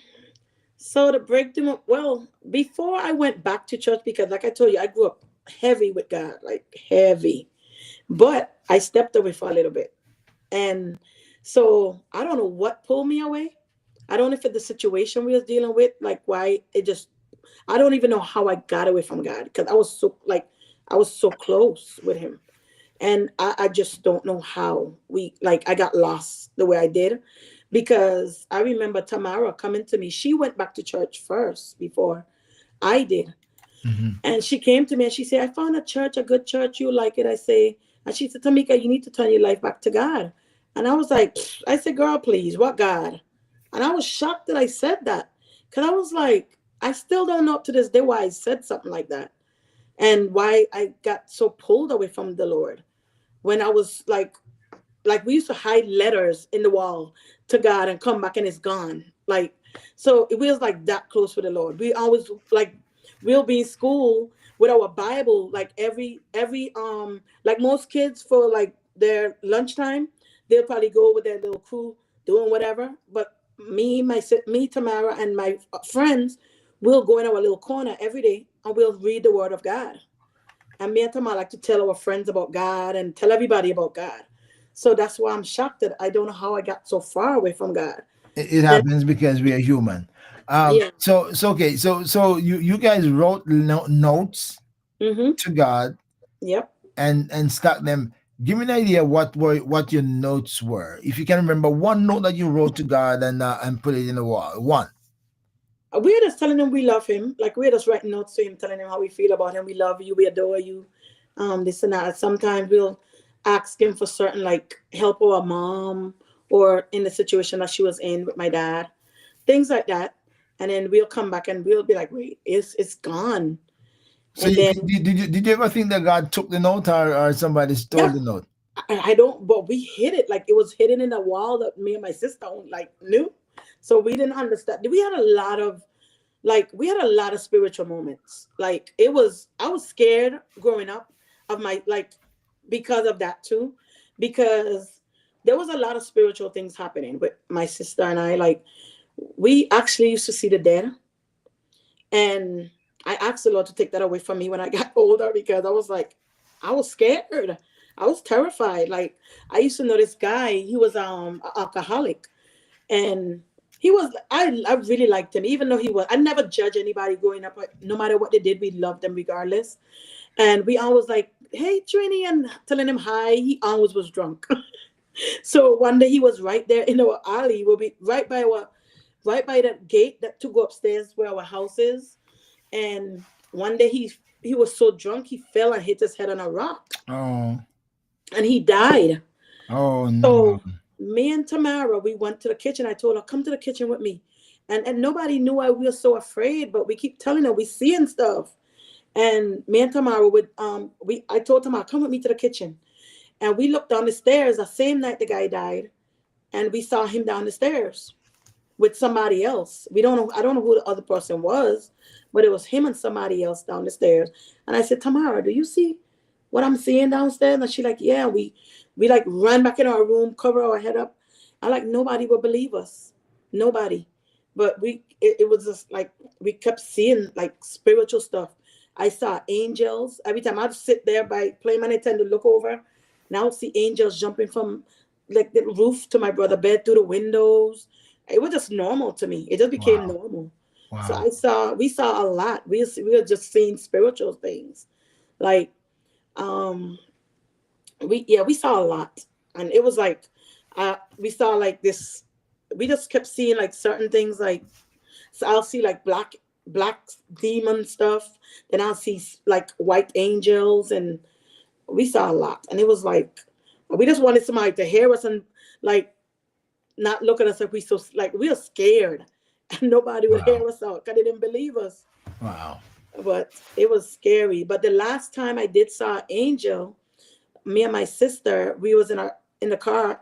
so the breakthrough, well, before I went back to church, because like I told you, I grew up heavy with God, like heavy. But I stepped away for a little bit. And so I don't know what pulled me away. I don't know if it's the situation we was dealing with, like why it just I don't even know how I got away from God because I was so close with him. And I just don't know how I got lost the way I did. Because I remember Tamara coming to me. She went back to church first before I did.
Hmm.
And she came to me and she said, I found a church, a good church. You like it. I say, and she said, Tamika, you need to turn your life back to God. And I was like, I said, girl, please, what God? And I was shocked that I said that. Because I was like, I still don't know up to this day why I said something like that. And why I got so pulled away from the Lord. When I was like we used to hide letters in the wall to God and come back and it's gone. Like, so it was like that close with the Lord. We always we'll be in school with our Bible, like every like most kids for like their lunchtime, they'll probably go with their little crew doing whatever. But me, Tamara, and my friends, we'll go in our little corner every day and we'll read the Word of God. And me and Tamara like to tell our friends about God and tell everybody about God. So that's why I'm shocked that I don't know how I got so far away from God.
It
And
happens because we are human.
yeah,
So okay. So you guys wrote notes
mm-hmm,
to God
yep.
and stuck them. Give me an idea what your notes were. If you can remember one note that you wrote to God and put it in the wall. One.
We're just telling him we love him. Like we're just writing notes to him, telling him how we feel about him. We love you, we adore you. This and that. Sometimes we'll ask him for certain like help our mom or in the situation that she was in with my dad. things like that. And then we'll come back and we'll be like, wait, it's gone.
So
And then
did you ever think that God took the note, or somebody stole
yeah,
the note?
I don't, but we hid it like it was hidden in a wall that me and my sister like knew. So we didn't understand. We had a lot of spiritual moments. Like it was, I was scared growing up of my like because of that too, because there was a lot of spiritual things happening with my sister and I. Like we actually used to see the dead, and I asked the Lord to take that away from me when I got older because I was like, I was scared. I was terrified. Like I used to know this guy. He was an alcoholic, and he was. I really liked him, even though he was. I never judge anybody growing up. Like, no matter what they did, we loved them regardless. And we always like, hey Trini, and telling him hi. He always was drunk. So one day he was right there in our alley. We'll be right by that gate that to go upstairs where our house is. And one day he was so drunk he fell and hit his head on a rock,
Oh,
and he died.
oh no.
So me and Tamara, we went to the kitchen. I told her, come to the kitchen with me. And nobody knew why we were so afraid, but we keep telling her we seeing stuff. And me and Tamara would I told Tamara, come with me to the kitchen. And we looked down the stairs the same night the guy died, and we saw him down the stairs with somebody else. We don't know, I don't know who the other person was, but it was him and somebody else down the stairs. And I said, Tamara, do you see what I'm seeing downstairs? And she like, yeah, we like ran back in our room, cover our head up. I like nobody would believe us. Nobody. But it was just like we kept seeing like spiritual stuff. I saw angels. Every time I'd sit there by playing my Nintendo, look over, and I would see angels jumping from like the roof to my brother's bed through the windows. It was just normal to me. It just became
Wow.
normal. So
Wow.
we saw a lot. We were just seeing spiritual things. Like we saw a lot. And it was like we saw like this, we just kept seeing like certain things, like so I'll see like black demon stuff, then I'll see like white angels, and we saw a lot. And it was like we just wanted somebody to hear us and like not look at us like we were scared, and nobody would
Wow.
hear us out because they didn't believe us.
Wow.
But it was scary. But the last time I did saw angel, me and my sister, we was in a car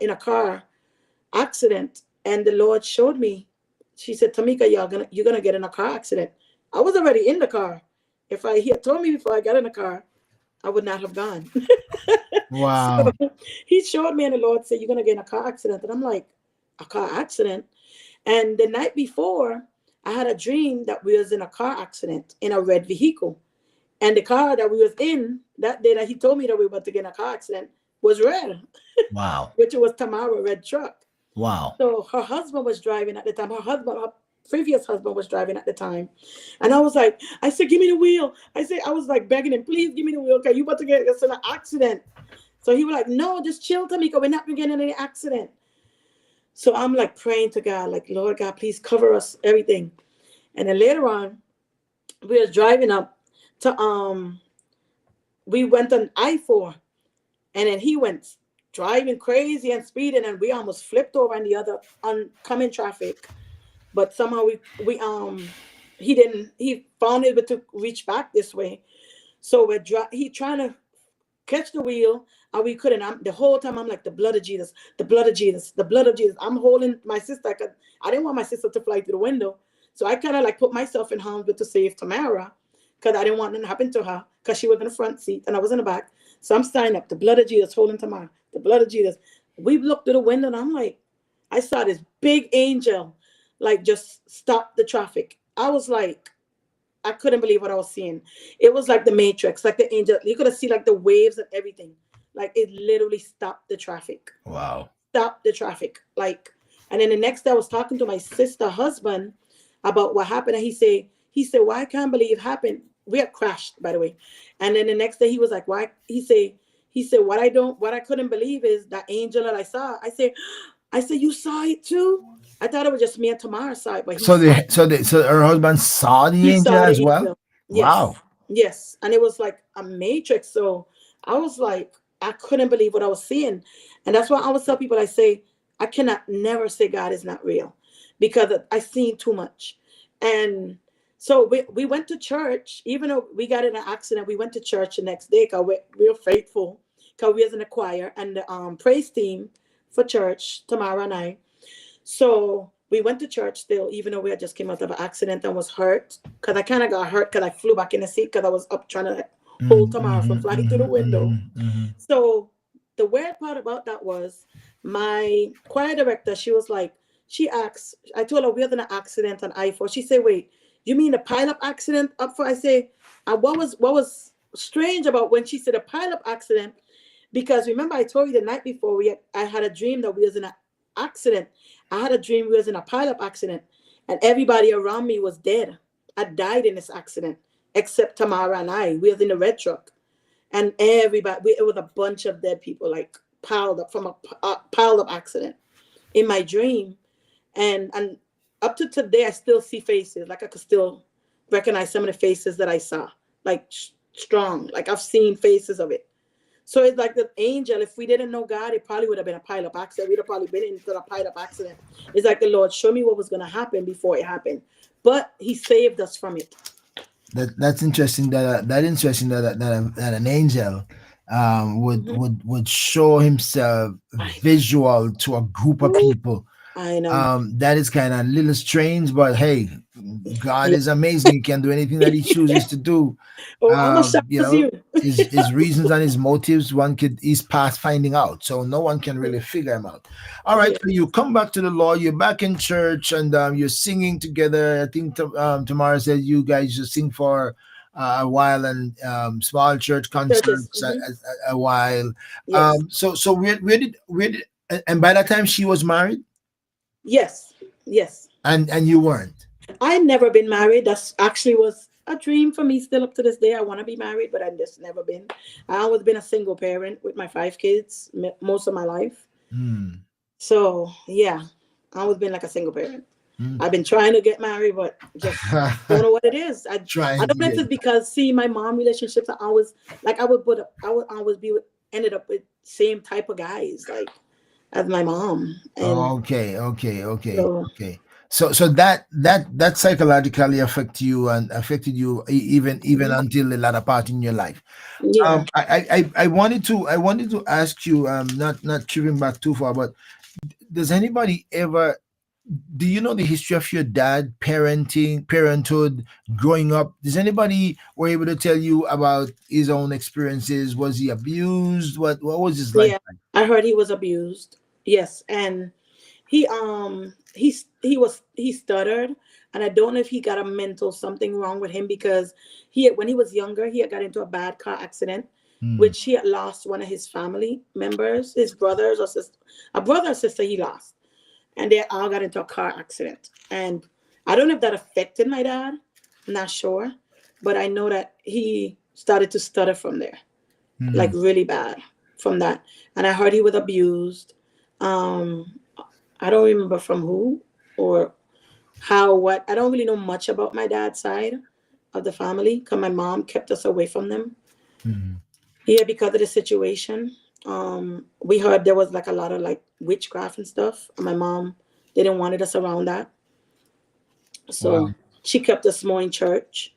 accident, and the Lord showed me. She said, Tamika, you're gonna get in a car accident. I was already in the car. If he had told me before I got in the car, I would not have gone. So
Wow.
he showed me, and the Lord said, you're gonna get in a car accident. And I'm like, a car accident? And the night before, I had a dream that we was in a car accident in a red vehicle. And the car that we was in that day that he told me that we were about to get in a car accident was red,
Wow.
which was Tamara red truck.
Wow.
So her husband was driving at the time. Her previous husband was driving at the time. And I said, give me the wheel. I was like begging him, please give me the wheel. Okay, you about to get us in an accident. So he was like, no, just chill, Tamika. We're not getting in any accident. So I'm like praying to God, like, Lord God, please cover us, everything. And then later on, we were driving up to we went on I-4, and then he went driving crazy and speeding, and we almost flipped over on the other oncoming traffic. But somehow he found able to reach back this way. So he trying to catch the wheel, and we couldn't. The whole time I'm like, the blood of Jesus, the blood of Jesus, the blood of Jesus. I'm holding my sister because I didn't want my sister to fly through the window. So I kind of like put myself in harm's way to save Tamara, because I didn't want nothing to happen to her, because she was in the front seat and I was in the back. So I'm standing up, the blood of Jesus, holding Tamara, the blood of Jesus. We looked through the window, and I'm like, I saw this big angel like just stop the traffic. I was like, I couldn't believe what I was seeing. It was like the Matrix, like the angel. You could have seen like the waves and everything. Like it literally stopped the traffic.
Wow.
Stopped the traffic. Like, and then the next day I was talking to my sister husband about what happened. And well, I can't believe it happened. We had crashed, by the way. And then the next day he was like, why? He said, what I couldn't believe is that angel that I saw. I said, you saw it too? I thought it was just me and Tamara saw it, but
So her husband saw the
he
angel
saw the
as well.
angel.
Wow.
Yes. Yes. And it was like a matrix. So I was like, I couldn't believe what I was seeing. And that's why I always tell people, I say, I cannot never say God is not real. because I seen too much. And so we went to church, even though we got in an accident, we went to church the next day because we were faithful, because we was in the choir and the praise team for church, Tamara and I. So we went to church still, even though we had just came out of an accident and was hurt. Because I kind of got hurt because I flew back in the seat because I was up trying to hold
Mm,
Tamara from
mhm,
flying through the
mhm,
window.
mhm, mhm.
So the weird part about that was my choir director, she was like, she asked, I told her we had an accident on I-4. She said, wait, you mean the pileup accident up for? I say, what was strange about when she said a pileup accident, because remember I told you the night before I had a dream that we was in an accident. I had a dream we was in a pileup accident and everybody around me was dead. I died in this accident except Tamara and I. We was in the red truck and everybody it was a bunch of dead people like piled up from a piled up accident in my dream. And up to today I still see faces, like I could still recognize some of the faces that I saw, like strong, like I've seen faces of it. So it's like the angel, if we didn't know God, it probably would have been a pile up accident. We'd have probably been into a pile up accident. It's like the Lord showed me what was going to happen before it happened, but he saved us from it.
That's interesting. That interesting that an angel
Hmm.
would show himself
I
visual to a group of
know.
people.
I know.
That is kind of a little strange, but hey, God
Yeah.
is amazing. He can do anything that He chooses to do.
Oh, I'm as shocked
You
as
know,
you.
his reasons and his motives, one could is past finding out, so no one can really figure him out. All right,
Yeah.
so you come back to the Lord, you're back in church, and you're singing together. I think Tamara said you guys just sing for a while, and small church
Churches.
concerts
Hmm.
a while.
Yes.
So where did and by that time she was married,
Yes. Yes.
and you weren't.
I never been married. That's actually was a dream for me still up to this day. I want to be married, but I've just never been. I always been a single parent with my 5 kids most of my life.
Hmm.
So yeah, I always been like a single parent.
Hmm.
I've been trying to get married, but just don't know what it is. I
Trying to
don't know if
get
it's because see my mom relationships. I always like I would always be with ended up with same type of guys like as my mom, and
okay, okay, okay,
so
okay. So that psychologically affected you even
mhm,
until the latter part in your life.
yeah,
I wanted to ask you, not tripping back too far, but does anybody ever, do you know the history of your dad parenting, parenthood, growing up? Does anybody were able to tell you about his own experiences? Was he abused? What was his life
yeah.
like?
I heard he was abused. Yes, and he stuttered, and I don't know if he got a mental something wrong with him because when he was younger he had got into a bad car accident,
Hmm.
which he had lost one of his family members, his brothers or sister, a brother or sister he lost, and they all got into a car accident. And I don't know if that affected my dad. I'm not sure, but I know that he started to stutter from there, like
Hmm.
really bad from that. And I heard he was abused. Um, I don't remember from who or how, what. I don't really know much about my dad's side of the family because my mom kept us away from them.
Hmm.
Yeah, because of the situation. We heard there was like a lot of like witchcraft and stuff. And my mom didn't wanted us around that.
Wow.
So she kept us more in church.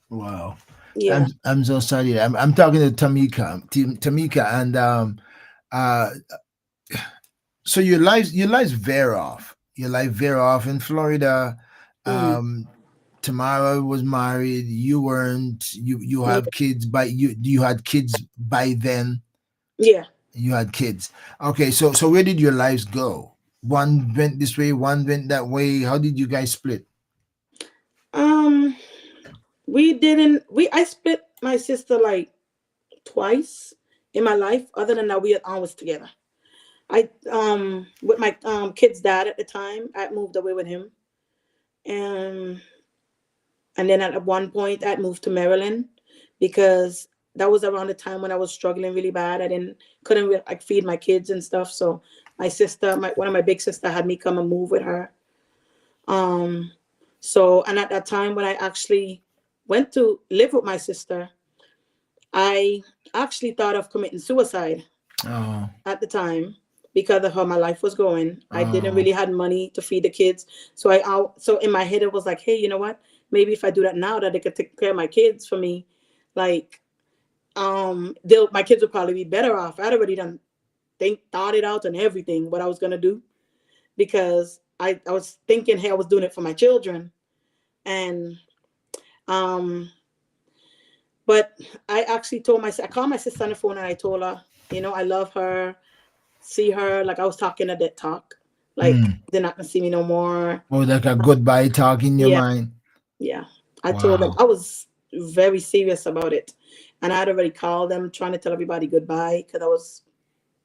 Wow.
Yeah.
I'm so sorry. I'm talking to Tamika, and uh so your lives veer off. Your life veer off in Florida.
Mm.
Um Tamara was married, you weren't. You
Yeah.
have kids by you had kids by then.
Yeah.
You had kids. Okay, so where did your lives go? One went this way, one went that way. How did you guys split?
Um, we didn't, I split my sister like twice in my life. Other than that, we had always together. I with my kid's dad at the time, I moved away with him, and then at one point I moved to Maryland because that was around the time when I was struggling really bad. I didn't couldn't really, like feed my kids and stuff. So my sister, one of my big sister, had me come and move with her. Um, so and at that time when I actually went to live with my sister, I actually thought of committing suicide
Oh.
at the time because of how my life was going. I didn't
Oh.
really had money to feed the kids. So so in my head it was like, hey, you know what? Maybe if I do that now that they could take care of my kids for me, like they'll my kids would probably be better off. I'd already done thought it out and everything what I was gonna do because I was thinking, hey, I was doing it for my children. And um but I actually I called my sister on the phone and I told her, I love her, see her. Like I was talking a dead talk. Like
Mm.
they're not gonna see me no more.
Oh, like a goodbye talk in your
Yeah,
mind.
yeah. I told them
Wow.
I was very serious about it. And I had already called them trying to tell everybody goodbye because I was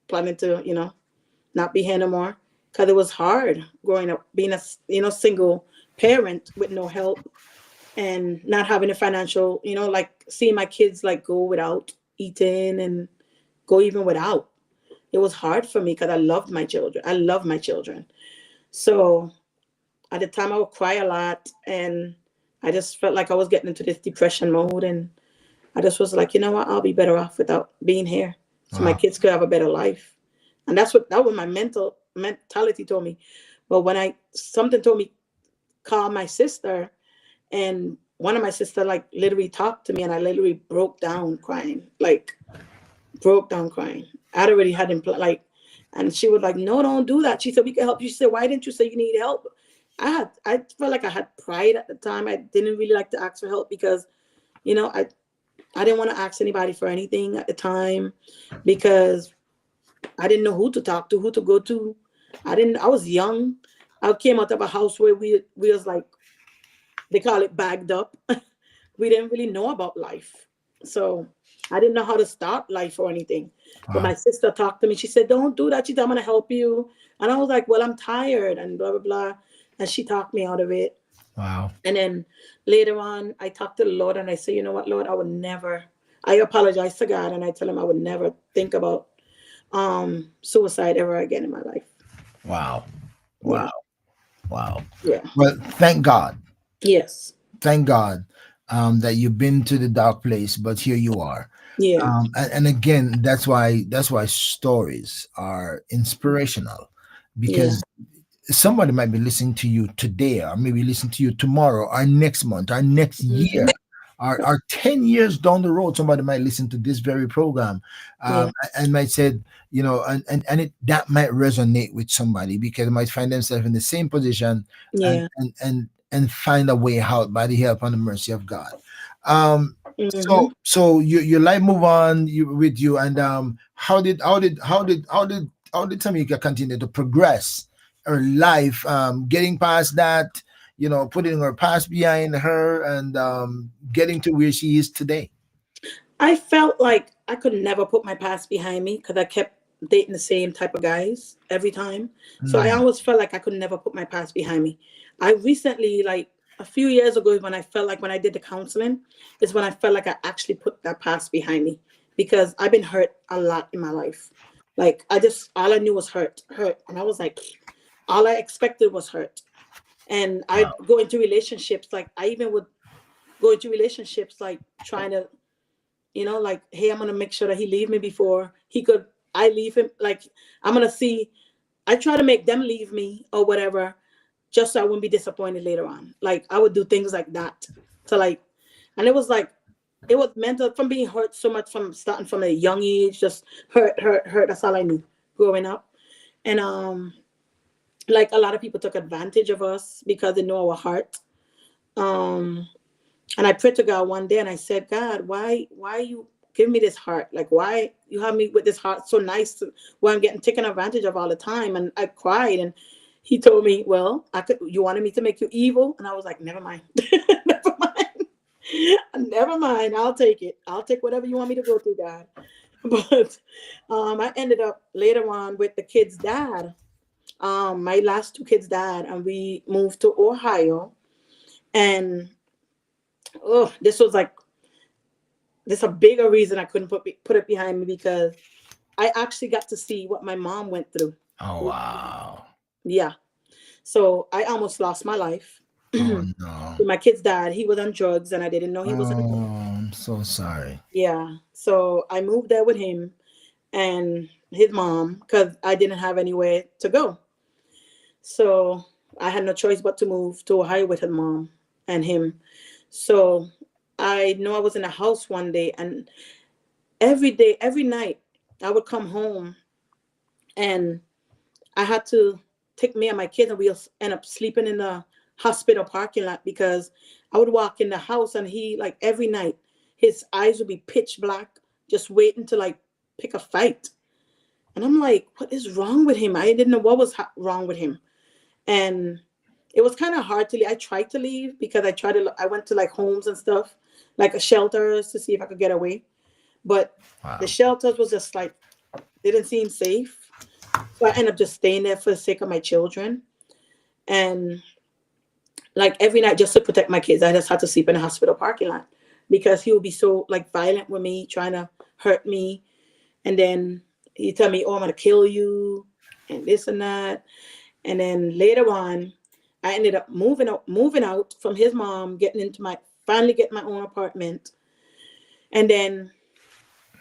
planning to, not be here no more. Because it was hard growing up, being a single parent with no help and not having a financial, like seeing my kids like go without eating and go even without. It was hard for me because I loved my children. I love my children. So at the time I would cry a lot and I just felt like I was getting into this depression mode and I just was like, you know what, I'll be better off without being here. So my
Wow.
kids could have a better life. And that was my mentality told me. But when I something told me call my sister and one of my sister like literally talked to me and I literally broke down crying. Like broke down crying. I'd already had him like, and she was like, "No, don't do that." She said, "We can help you." She said, "Why didn't you say you need help?" I felt like I had pride at the time. I didn't really like to ask for help because, you know, I didn't want to ask anybody for anything at the time because I didn't know who to talk to, who to go to. I was young. I came out of a house where we was like they call it bagged up. We didn't really know about life. So I didn't know how to start life or anything. But
Wow.
my sister talked to me. She said, "Don't do that." She said, "I'm gonna help you." And I was like, "Well, I'm tired," and blah blah blah. And she talked me out of it.
Wow.
And then later on, I talked to the Lord and I said, "You know what, Lord, I would never." I apologize to God and I tell him I would never think about suicide ever again in my life.
Wow. Wow.
Yeah.
Wow.
Yeah.
Well, thank God.
Yes.
Thank God that you've been to the dark place, but here you are.
Yeah.
And again, that's why stories are inspirational,
Yeah.
because somebody might be listening to you today, or maybe listen to you tomorrow, or next month, or next year,
Hmm.
or 10 years down the road. Somebody might listen to this very program,
Yeah.
and might say, and that might resonate with somebody because they might find themselves in the same position, and
Yeah.
find a way out by the help and the mercy of God. um
Hmm.
so your life move on with you, and how did Tamika continue to progress her life, getting past that, putting her past behind her, and getting to where she is today.
I felt like I could never put my past behind me because I kept dating the same type of guys every time. So I
Mm,
always felt like I could never put my past behind me. I recently, like a few years ago, when I felt like when I did the counseling, is when I felt like I actually put that past behind me because I've been hurt a lot in my life. Like all I knew was hurt, hurt. And I was like, all I expected was hurt. And
wow.
I'd go into relationships, like I even would go into relationships like trying to like, hey, I'm gonna make sure that he leave me before he could I leave him. Like I'm gonna see I try to make them leave me or whatever, just so I wouldn't be disappointed later on. Like I would do things like that to like and it was like it was mental from being hurt so much from starting from a young age, just hurt, hurt, hurt. That's all I knew growing up. And like a lot of people took advantage of us because they know our heart. Um And I prayed to God one day and I said, "God, why you give me this heart? Like, why you have me with this heart so nice where I'm getting taken advantage of all the time?" And I cried and he told me, "Well, you wanted me to make you evil?" And I was like, "Never mind." Never mind. Never mind. I'll take it. I'll take whatever you want me to go through, God. But I ended up later on with the kid's dad. My last two kids died and we moved to Ohio. And oh, this a bigger reason I couldn't put it behind me because I actually got to see what my mom went through.
Oh, wow.
Yeah. So I almost lost my life.
Oh,
When
no.
my kids died, he was on drugs and I didn't know he was on drugs.
Oh, I'm so sorry.
Yeah. So I moved there with him and his mom because I didn't have anywhere to go. So I had no choice but to move to Ohio with his mom and him. So I know I was in a house one day, and every day, every night, I would come home and I had to take me and my kids, and we'll end up sleeping in the hospital parking lot because I would walk in the house and he, like, every night, his eyes would be pitch black, just waiting to like pick a fight. And I'm like, what is wrong with him? I didn't know what was wrong with him. And it was kind of hard to leave. I tried to leave because I went to like homes and stuff, like shelters to see if I could get away. But the
Wow.
shelters was just like, didn't seem safe. So I ended up just staying there for the sake of my children. And like every night, just to protect my kids, I just had to sleep in a hospital parking lot because he would be so like violent with me, trying to hurt me. And then he tell me, "Oh, I'm gonna kill you," and this and that. And then later on, I ended up moving out from his mom, getting into my finally getting my own apartment. And then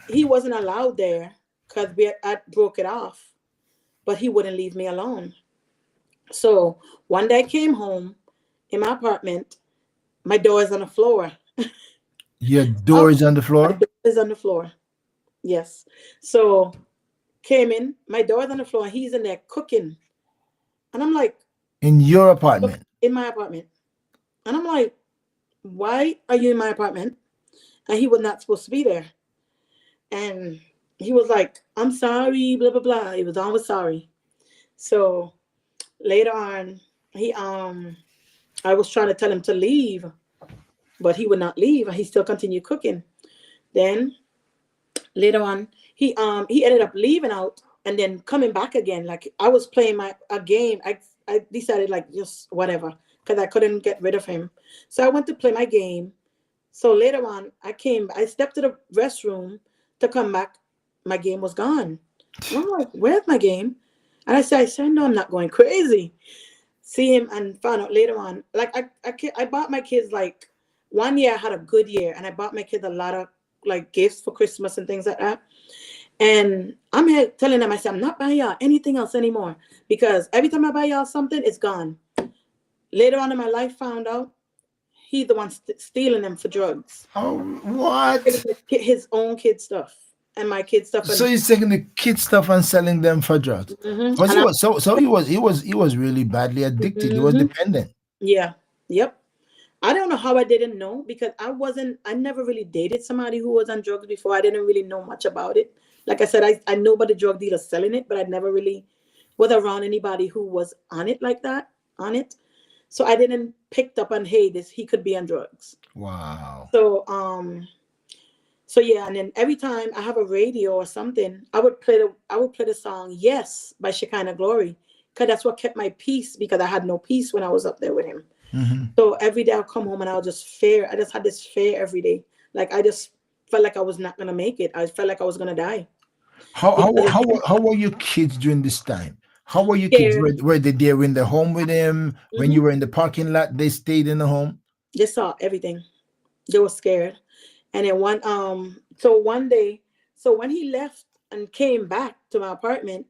he wasn't allowed there because I broke it off, but he wouldn't leave me alone. So one day I came home in my apartment, my door is on the floor.
Your
Oh,
door is on the
my
floor
door is on the floor. Yes. So came in, my door is on the floor, and he's in there cooking. And I'm like,
in your
look,
apartment.
in my apartment. And I'm like, why are you in my apartment? And he was not supposed to be there. And he was like, I'm sorry, blah blah blah. He was always sorry. So later on, he I was trying to tell him to leave, but he would not leave, and he still continued cooking. Then later on, he ended up leaving out and then coming back again. Like I was playing my a game. I decided like just whatever because I couldn't get rid of him. So I went to play my game. So later on, I stepped to the restroom to come back. My game was gone. And I'm like, where's my game? And I said, no, I'm not going crazy. See him and found out later on. Like I bought my kids like one year I had a good year and I bought my kids a lot of like gifts for Christmas and things like that. And I'm here telling them, I said, I'm not buying y'all anything else anymore because every time I buy y'all something, it's gone. Later on in my life, found out he the one stealing them for drugs.
Oh, what?
His own kid stuff and my kid stuff,
So
and
he's taking the kid stuff and selling them for drugs. Was
and
he
I,
was so he was really badly addicted. He was
hmm
dependent.
yeah, yep. I don't know how I didn't know because I never really dated somebody who was on drugs before. I didn't really know much about it. Like I said, I know about the drug dealer selling it, but I never really was around anybody who was on it like that, on it. So I didn't picked up on, hey, this he could be on drugs.
Wow.
So so yeah, and then every time I have a radio or something, I would play the song Yes by Shekinah Glory. Cause that's what kept my peace because I had no peace when I was up there with him.
Hmm.
So every day I'll come home and I'll just fear. I just had this fear every day. Like I just felt like I was not gonna make it. I felt like I was gonna die.
How how
Because
how were- how were your kids during this time? How were your kids?
scared.
Were they there in the home with him when you
Hmm.
were in the parking lot? They stayed in the home.
They saw everything. They were scared. And then so one day, so when he left and came back to my apartment,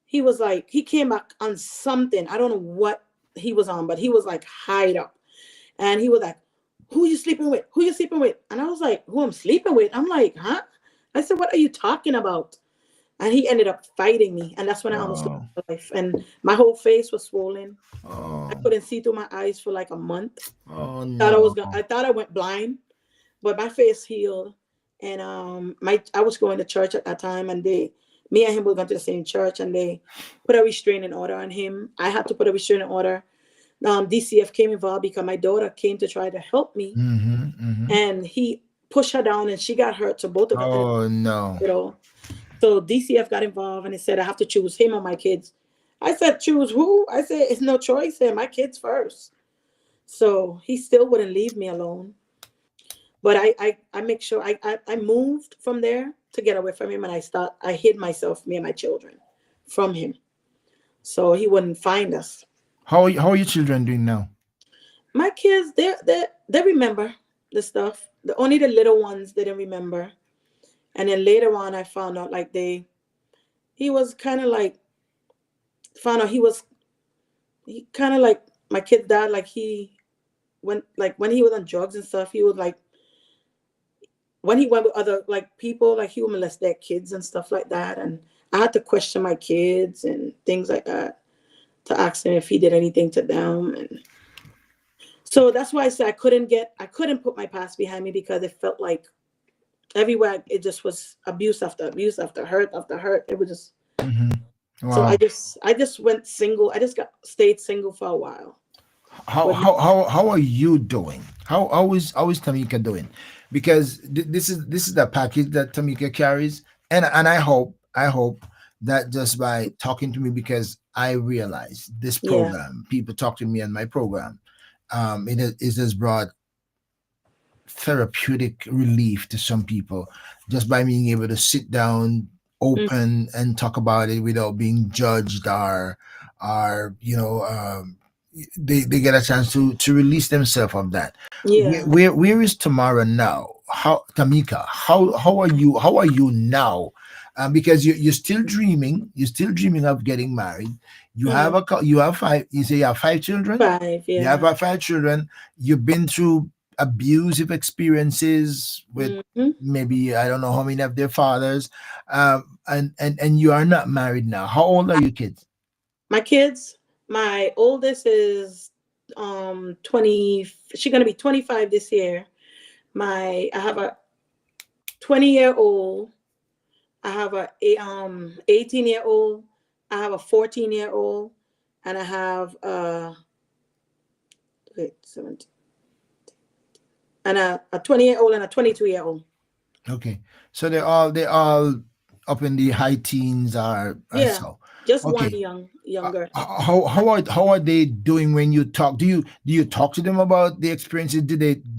he was like, he came back on something. I don't know what he was on, but he was like hide up. And he was like, who you sleeping with? Who you sleeping with? And I was like, who I'm sleeping with? I'm like, huh? I said, what are you talking about? And he ended up fighting me. And that's when I almost lost
Oh,
my life. And my whole face was swollen. I
oh,
couldn't see through my eyes for like a month.
oh
Thought
no.
I thought I went blind, but my face healed. And I was going to church at that time, and me and him were going to the same church, and they put a restraining order on him. I had to put a restraining order. DCF came involved because my daughter came to try to help me,
Mm-hmm, mm-hmm.
and he pushed her down, and she got hurt. So both of us ended up
Oh no.
in the hospital. So DCF got involved, and they said I have to choose him or my kids. I said, choose who? I said, it's no choice here. My kids first. So he still wouldn't leave me alone. But I make sure I moved from there to get away from him, and I hid myself, me and my children, from him, so he wouldn't find us.
How are your children doing now?
My kids, they remember the stuff. Only the little ones didn't remember. And then later on, I found out like he was kind of like found out he kind of like my kid's dad. Like when he was on drugs and stuff, he was like when he went with other like people, like he would molest their kids and stuff like that. And I had to question my kids and things like that to ask him if he did anything to them. And so that's why I said I couldn't put my past behind me because it felt like everywhere it just was abuse after abuse after hurt after hurt. It was just
Hmm.
so
Wow.
I just went single. I just got stayed single for a while.
how
But
how how how are you doing? How is Tamika doing? Because this is the package that Tamika carries, and I hope that just by talking to me, because I realize this
yeah.
program, people talk to me on my program, it has brought therapeutic relief to some people just by being able to sit down
Mm,
open and talk about it without being judged, or they get a chance to release themselves of that. where,
yeah.
where where is Tamara now? How, Tamika, how are you now? Because you're still dreaming of getting married.
Mm,
You have five, you say you have 5 children.
5,
You have
yeah.
5 children. You've been through abusive experiences with,
Hmm.
maybe I don't know how many of their fathers, and you are not married now. How old are your kids?
My kids, my oldest is 20, she's gonna be 25 this year. I have a 20-year old, I have a 18-year old, I have a 14-year old, and I have wait, 17, and a 20-year old and a 22-year old.
Okay, so they're all up in the high teens, or
Yeah,
so.
just one
Okay.
younger.
How are they doing when you talk? Do you talk to them about the experiences? Do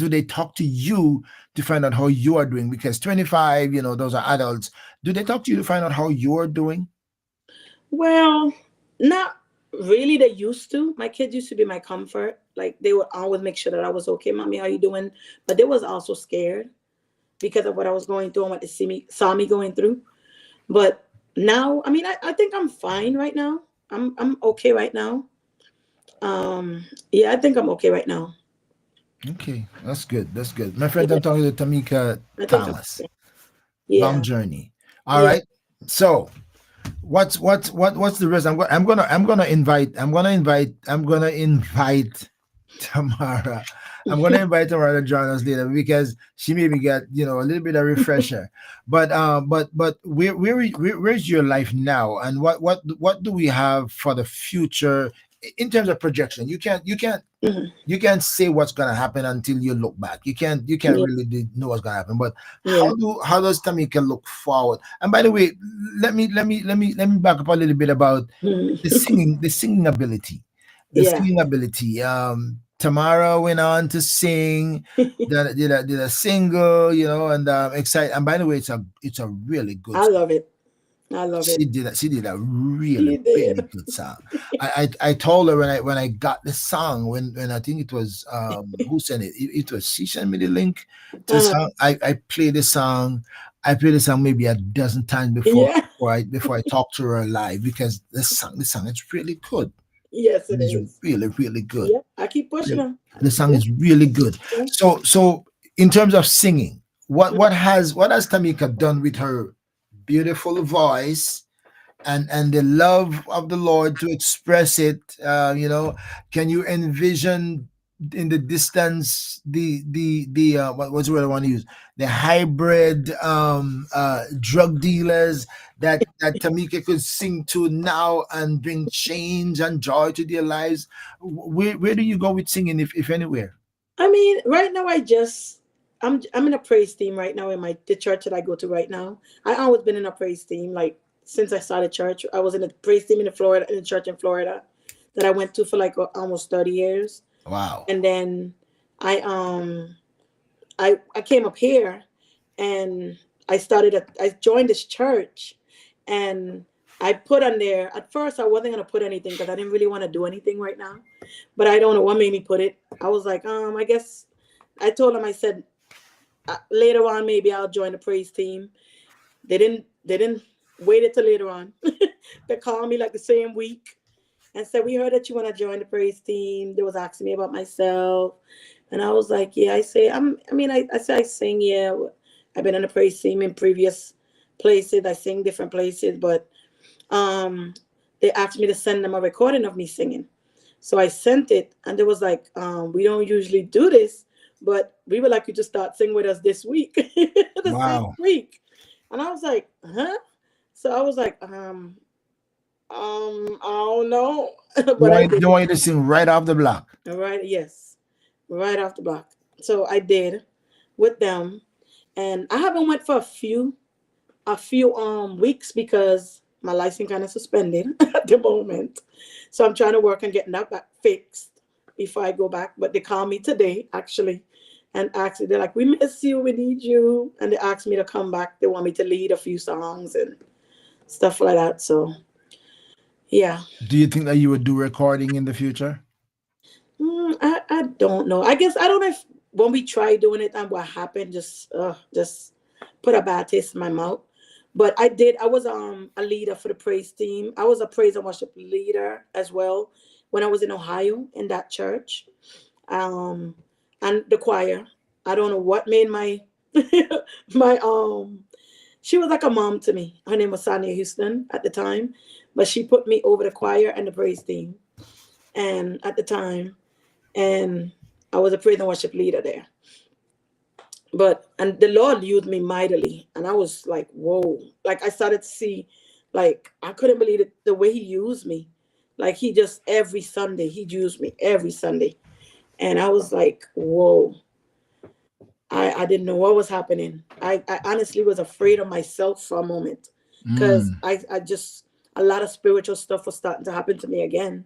they talk to you to find out how you are doing? Because 25, those are adults. Do they talk to you to find out how you are doing?
Well, not really. They used to. My kids used to be my comfort. Like they would always make sure that I was okay. Mommy, how you doing? But they was also scared because of what I was going through and what they saw me going through. But now, I mean, I think I'm fine right now. I'm okay right now. Yeah, I think I'm okay right now.
Okay, that's good. That's good. My friend,
Yeah,
I'm talking to Tamika
I think I'm
Thomas.
okay.
Long
Yeah,
journey. All
yeah.
right. So what's the rest? I'm gonna invite Tamara. I'm gonna invite Tamara to join us later, because she maybe get a little bit of refresher. But where's your life now, and what do we have for the future in terms of projection?
Mhm.
You can't say what's gonna happen until you look back. You can't
Yeah,
really know what's gonna happen. But
yeah.
how does Tamika look forward? And by the way, let me back up a little bit about the
Mhm.
singing the singing ability. The
Yeah.
singing ability. Tamara went on to sing, did a single, and excited. And by the way, it's a really good
I
song.
love it. I love it.
She did a really,
She
really
did.
good song. I told her when I got the song, when I think it was, who sent it? It was, she sent me the link to the
Uh,
song. I played the song maybe a dozen times before
yeah.
before I talked to her live, because the song is really good.
Yes,
It
it
is
is.
really, really good.
Yep. I keep pushing
Really.
her.
The song
Yeah.
is really good.
Yeah.
So in terms of singing, what has Tamika done with her beautiful voice, and the love of the Lord to express it? Can you envision in the distance what's the word I want to use? The hybrid drug dealers that Tamika could sing to now and bring change and joy to their lives. Where do you go with singing, if anywhere?
I mean, right now I'm in a praise team right now in the church that I go to right now. I always been in a praise team like since I started church. I was in a praise team in the church in Florida that I went to for like almost 30 years.
Wow.
And then I I came up here and I joined this church and I put on there at first I wasn't gonna put anything because I didn't really want to do anything right now. But I don't know what made me put it. I was like, I guess I told him I said later on maybe I'll join the praise team. They didn't waited till later on. They called me like the same week and said, "We heard that you want to join the praise team." They was asking me about myself, and I was like, "Yeah." I say, I say I sing. Yeah, I've been in the praise team in previous places. I sing different places, but um, they asked me to send them a recording of me singing. So I sent it, and they was like, "We don't usually do this, but we would like you to start singing with us this week, the same
Wow.
week." And I was like, "Huh?" So I was like, I don't know, but I did
They
it.
want you to sing right off the block.
Right? Yes, right off the block. So I did with them, and I haven't went for a few weeks because my license kind of suspended at the moment. So I'm trying to work on getting that back fixed before I go back. But they called me today actually and asked me, they're like, "We miss you, we need you." And they asked me to come back. They want me to lead a few songs and stuff like that. So yeah.
Do you think that you would do recording in the future?
I don't know. I guess I don't know if when we tried doing it and what happened just put a bad taste in my mouth. But I did. I was a leader for the praise team. I was a praise and worship leader as well when I was in Ohio in that church. Um, and the choir. I don't know what made my my she was like a mom to me. Her name was Sonia Houston at the time, but she put me over the choir and the praise team. And at the time, and I was a praise and worship leader there. But and the Lord used me mightily, and I was like, whoa! Like I started to see, like I couldn't believe it the way He used me. Like He just every Sunday He used me every Sunday, and I was like, whoa! I didn't know what was happening. I honestly was afraid of myself for a moment because
Mm.
I just a lot of spiritual stuff was starting to happen to me again.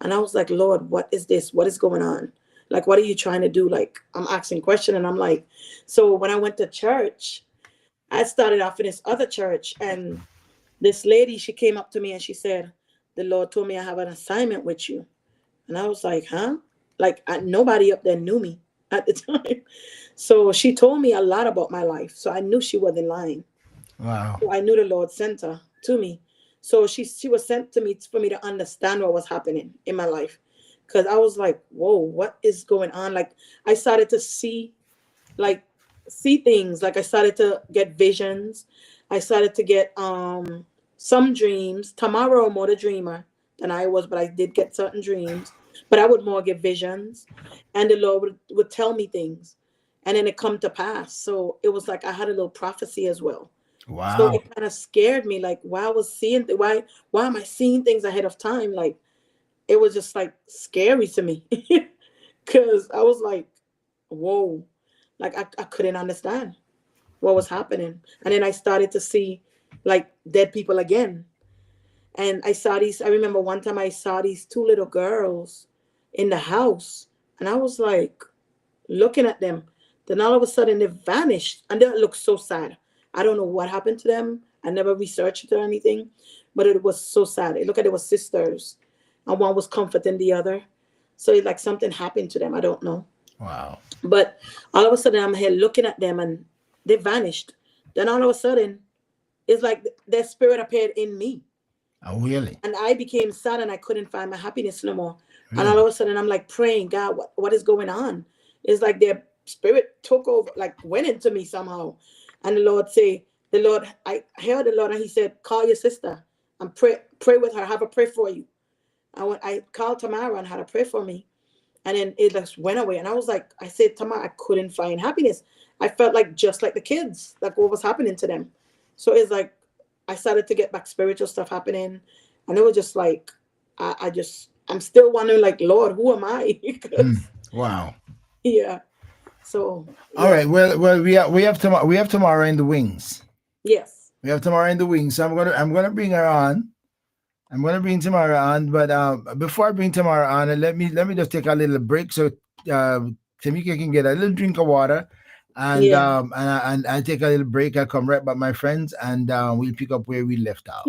And I was like, "Lord, what is this? What is going on? Like, what are you trying to do?" Like, I'm asking questions, and I'm like, so when I went to church, I started off in this other church, and this lady, she came up to me and she said, "The Lord told me I have an assignment with you." And I was like, "Huh?" Like, nobody up there knew me at the time. So she told me a lot about my life. So I knew she wasn't lying.
Wow.
So I knew the Lord sent her to me. So she was sent to me for me to understand what was happening in my life. Because I was like, whoa, what is going on? Like I started to like see things. Like I started to get visions. I started to get some dreams. Tamara more the dreamer than I was, but I did get certain dreams. But I would more get visions. And the Lord would tell me things. And then it come to pass. So it was like I had a little prophecy as well. So
Wow.
it kind of scared me, like why I was seeing why am I seeing things ahead of time? Like it was just like scary to me because I was like, whoa, like I couldn't understand what was happening. And then I started to see like dead people again. And I remember one time I saw these two little girls in the house, and I was like looking at them. Then all of a sudden they vanished and they looked so sad. I don't know what happened to them. I never researched it or anything, but it was so sad. It looked like they were sisters and one was comforting the other. So it's like something happened to them. I don't know.
Wow.
But all of a sudden I'm here looking at them and they vanished. Then all of a sudden it's like their spirit appeared in me.
Oh, really?
And I became sad and I couldn't find my happiness no more. And all
Really?
of a sudden I'm like praying, God, what is going on? It's like their spirit took over, like went into me somehow. And the Lord, I heard the Lord and He said, call your sister and pray with her, have her pray for you. I called Tamara and had her pray for me. And then it just went away. And I was like, I said, Tamara, I couldn't find happiness. I felt like just like the kids, like what was happening to them. So it's like I started to get back spiritual stuff happening. And it was just like, I'm still wondering, like, Lord, who am I?
Mm.
Because,
Wow.
yeah. So,
All
yeah.
right. Well, we have tomorrow in the wings.
Yes.
We have tomorrow in the wings. So I'm gonna bring her on. I'm gonna bring Tamara on, but before I bring Tamara on, let me just take a little break so uh, Tamika can get a little drink of water,
Yeah.
and I take a little break. I'll come right back, my friends, and we'll pick up where we left off.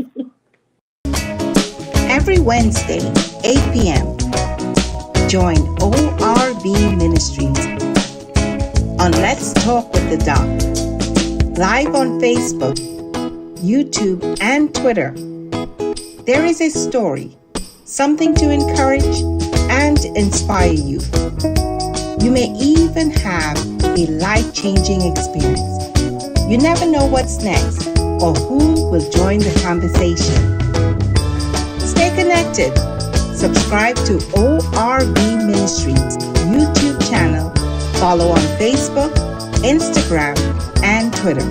Every Wednesday, 8 p.m., join ORB Ministries on Let's Talk with the Doc, live on Facebook, YouTube, and Twitter. There is a story, something to encourage and inspire you. You may even have a life-changing experience. You never know what's next or who will join the conversation. Stay connected. Subscribe to ORB Ministries YouTube channel. Follow on Facebook, Instagram, and Twitter.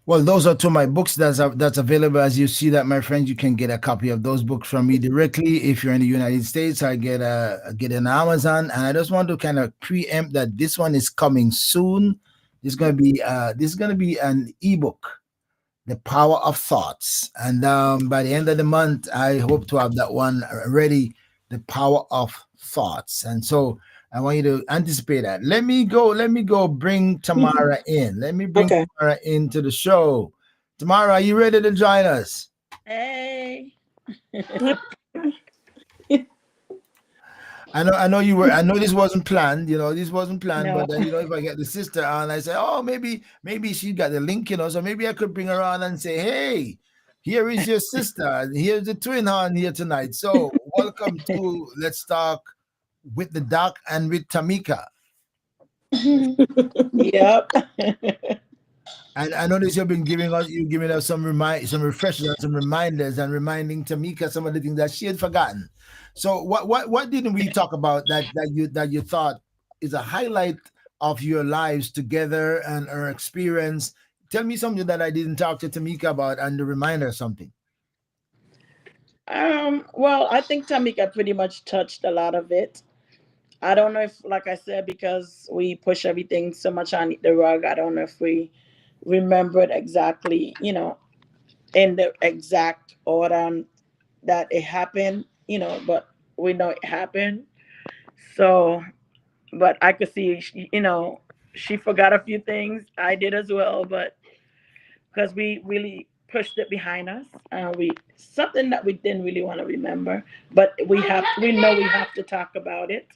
Well, those are two of my books that's available. As you see that, my friends, you can get a copy of those books from me directly. If you're in the United States, I get an Amazon, and I just want to kind of preempt that this one is coming soon. This is gonna be an ebook, The Power of Thoughts, and by the end of the month, I hope to have that one ready. The Power of Thoughts, and so I want you to anticipate that. Let me go. Let me go. Bring Tamara in. Let me bring
Okay.
Tamara into the show. Tamara, are you ready to join us?
Hey.
I know you were. I know this wasn't planned. This wasn't planned.
No.
But then, if I get the sister on, I say, oh, maybe she got the link. So maybe I could bring her on and say, hey, here is your sister. Here's the twin on here tonight. So welcome to Let's Talk with the Doc and with Tamika.
Yep.
And I notice you're giving us some refreshers and some reminders, and reminding Tamika some of the things that she had forgotten. So what didn't we talk about that you thought is a highlight of your lives together and our experience? Tell me something that I didn't talk to Tamika about, and to remind her something.
Well, I think Tamika pretty much touched a lot of it. I don't know if, like I said, because we push everything so much on the rug, I don't know if we remembered exactly, in the exact order that it happened, but we know it happened. So, but I could see, she forgot a few things. I did as well, but because we really pushed it behind us, we something that we didn't really want to remember, but we know we have to talk about it.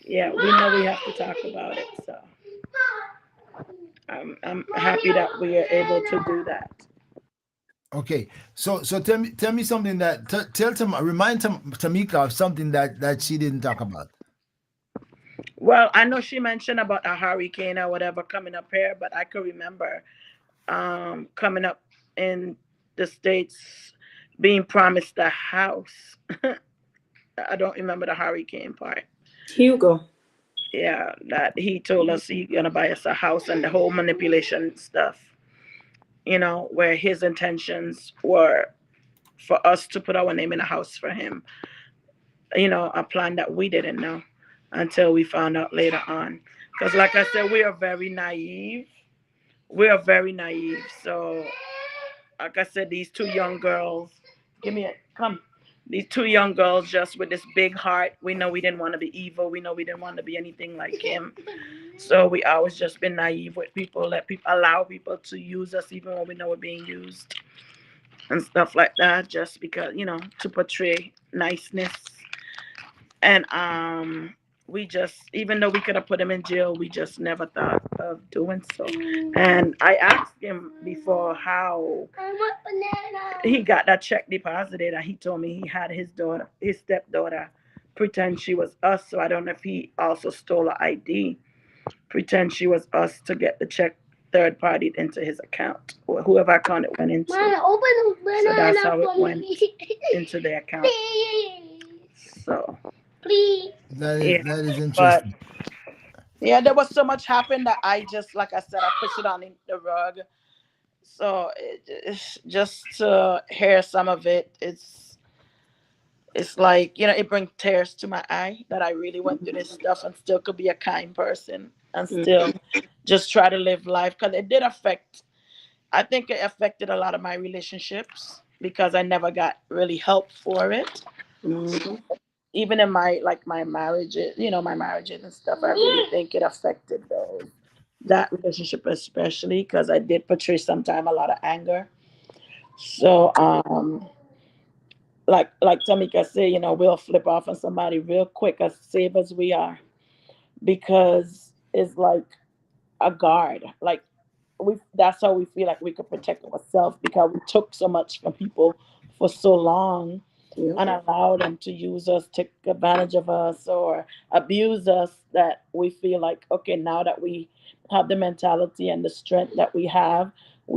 Yeah, we know we have to talk about it. So I'm happy that we are able to do that.
Okay, so tell me something that remind Tamika of something that she didn't talk about.
Well, I know she mentioned about a hurricane or whatever coming up here, but I could remember coming up in the States being promised a house. I don't remember the hurricane part.
Hugo.
Yeah, that he told us he gonna buy us a house and the whole manipulation stuff. Where his intentions were for us to put our name in a house for him. A plan that we didn't know until we found out later on. Because, like I said, we are very naive. We are very naive. So, like I said, these two young girls, give me a come. These two young girls, just with this big heart. We know we didn't want to be evil. We know we didn't want to be anything like him. So we always just been naive with people. Let people allow people to use us even when we know we're being used and stuff like that. Just because to portray niceness. And we just, even though we could have put him in jail, we just never thought of doing so. And I asked him before how he got that check deposited, and he told me he had his stepdaughter, pretend she was us. So I don't know if he also stole an ID, pretend she was us to get the check third party into his account, or whoever account it went into. So that's how it went into the account. So yeah,
That is
but
interesting.
yeah, there was so much happened that I just, like I said, I pushed it on the rug. So it's just to hear some of it, it's like, it brings tears to my eye that I really went through this stuff and still could be a kind person and still just try to live life, because it did affect. I think it affected a lot of my relationships because I never got really help for it.
Mm-hmm.
Even in my marriages, my marriages and stuff, I really think it affected that relationship, especially because I did portray sometimes a lot of anger. So like Tamika said, we'll flip off on somebody real quick, as safe as we are, because it's like a guard. Like, that's how we feel like we could protect ourselves, because we took so much from people for so long and allow them to use us, take advantage of us, or abuse us, that we feel like, okay, now that we have the mentality and the strength that we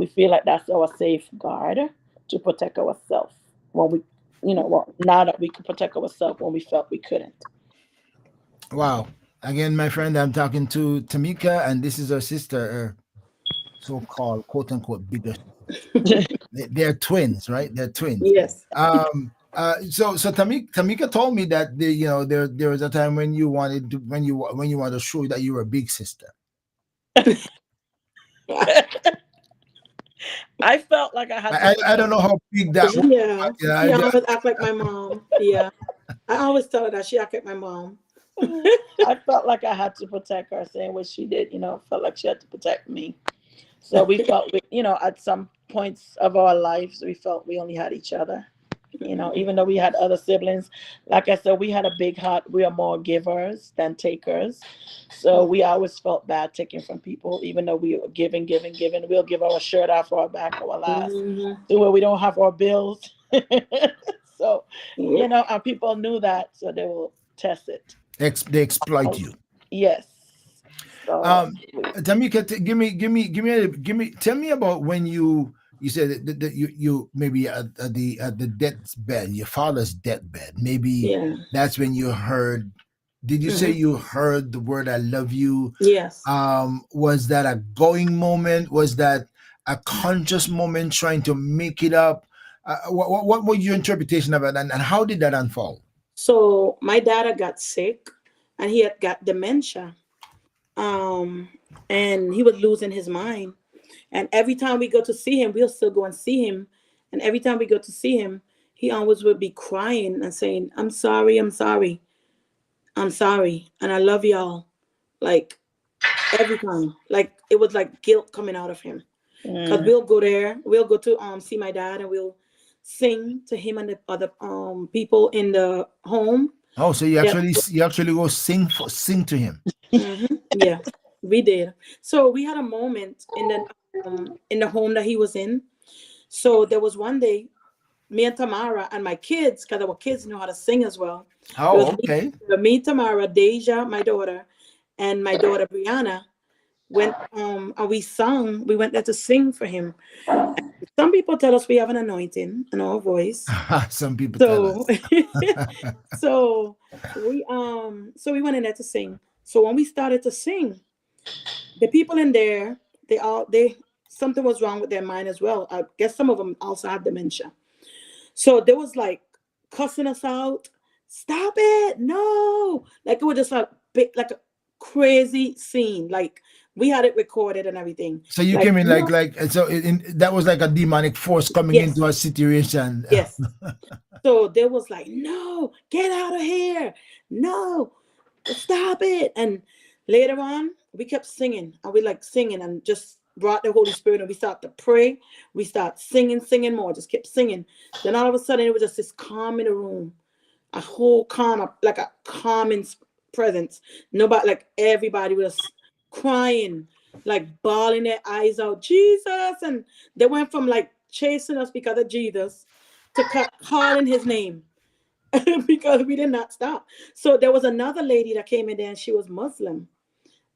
feel like that's our safeguard to protect ourselves when we, now that we could protect ourselves when we felt we couldn't.
Wow. Again, my friend, I'm talking to Tamika, and this is her sister, her so-called quote unquote bigger sister. They're twins, right? They're twins.
Yes.
So Tamika told me that there was a time when you wanted to when you wanted to show that you were a big sister.
I felt like I had to
I don't
protect.
know how big that was,
Yeah.
but yeah,
She always act like my mom. Yeah. I always tell her that she act like my mom.
I felt like I had to protect her, saying what she did, felt like she had to protect me. So we felt, at some points of our lives, we felt we only had each other. Even though we had other siblings, like I said, we had a big heart. We are more givers than takers. So we always felt bad taking from people, even though we were giving, giving, giving. We'll give our shirt off our back, our last,
Mm-hmm.
to where we don't have our bills. So,
Yep.
and people knew that, so they will test it.
they exploit you.
Yes. So,
Um, Tamika, give me, tell me about when you said that you maybe at the deathbed, your father's deathbed. Maybe
Yeah.
that's when you heard. Did you say
Mm-hmm.
you heard the word "I love you"?
Yes.
Was that a going moment? Was that a conscious moment trying to make it up? What was your interpretation of it, and how did that unfold?
So my dad got sick and he had got dementia. Um, and he was losing his mind. And every time we go to see him, we'll still go and see him. And every time we go to see him, he always would be crying and saying, I'm sorry, I'm sorry, I'm sorry. And I love y'all. Like every time. Like it was like guilt coming out of him. Because
mm,
we'll go there, we'll go to see my dad and we'll sing to him and the other people in the home.
Oh, so
Yeah.
you actually go sing to him.
Yeah, we did. So we had a moment in the home that he was in. So there was one day, me and Tamara and my kids, because our kids know how to sing as well. It was
Oh, okay.
me, Tamara, Deja, my daughter, and my daughter Brianna went and we sung. We went there to sing for him. Some people tell us we have an anointing in our voice.
Some people tell
So
us.
so we went in there to sing. So when we started to sing, the people in there, they something was wrong with their mind as well. I guess some of them also had dementia. So there was like cussing us out. Stop it! No, like it was just a big, like a crazy scene. Like we had it recorded and everything.
So you
Like
came in
no,
so that was like a demonic force coming into
yes,
a situation.
yes. So there was like, no, get out of here, no, stop it. And later on, we kept singing, and we like singing and just brought the Holy Spirit, and we started to pray. We start singing more, just kept singing. Then all of a sudden, it was just this calm in the room, a whole calm, like a calming presence. Nobody, like everybody was crying, like bawling their eyes out, Jesus. And they went from like chasing us because of Jesus to calling his name because we did not stop. So there was another lady that came in there, and she was Muslim.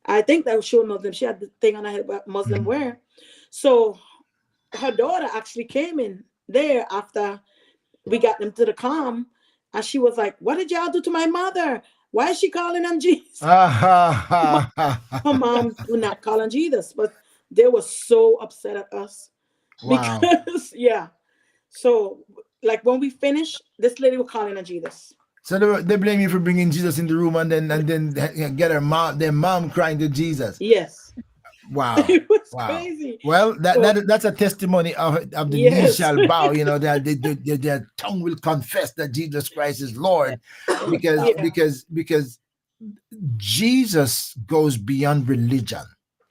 I think that she was Muslim. She had the thing on her head about Muslim
Mhm.
wear. So her daughter actually came in there after we got them to the calm, and she was like, "What did y'all do to my mother? Why is she calling on Jesus?" My, her mom do not call on Jesus, but they were so upset at us
Wow.
because yeah. So like when we finished, this lady was calling on Jesus.
So they blame you for bringing Jesus in the room and then get their mom crying to Jesus.
Yes,
Wow.
it was
Wow.
crazy.
Well,
So
that's a testimony of the knee
yes,
shall bow, that their tongue will confess that Jesus Christ is Lord, because
yeah,
because because Jesus goes beyond religion.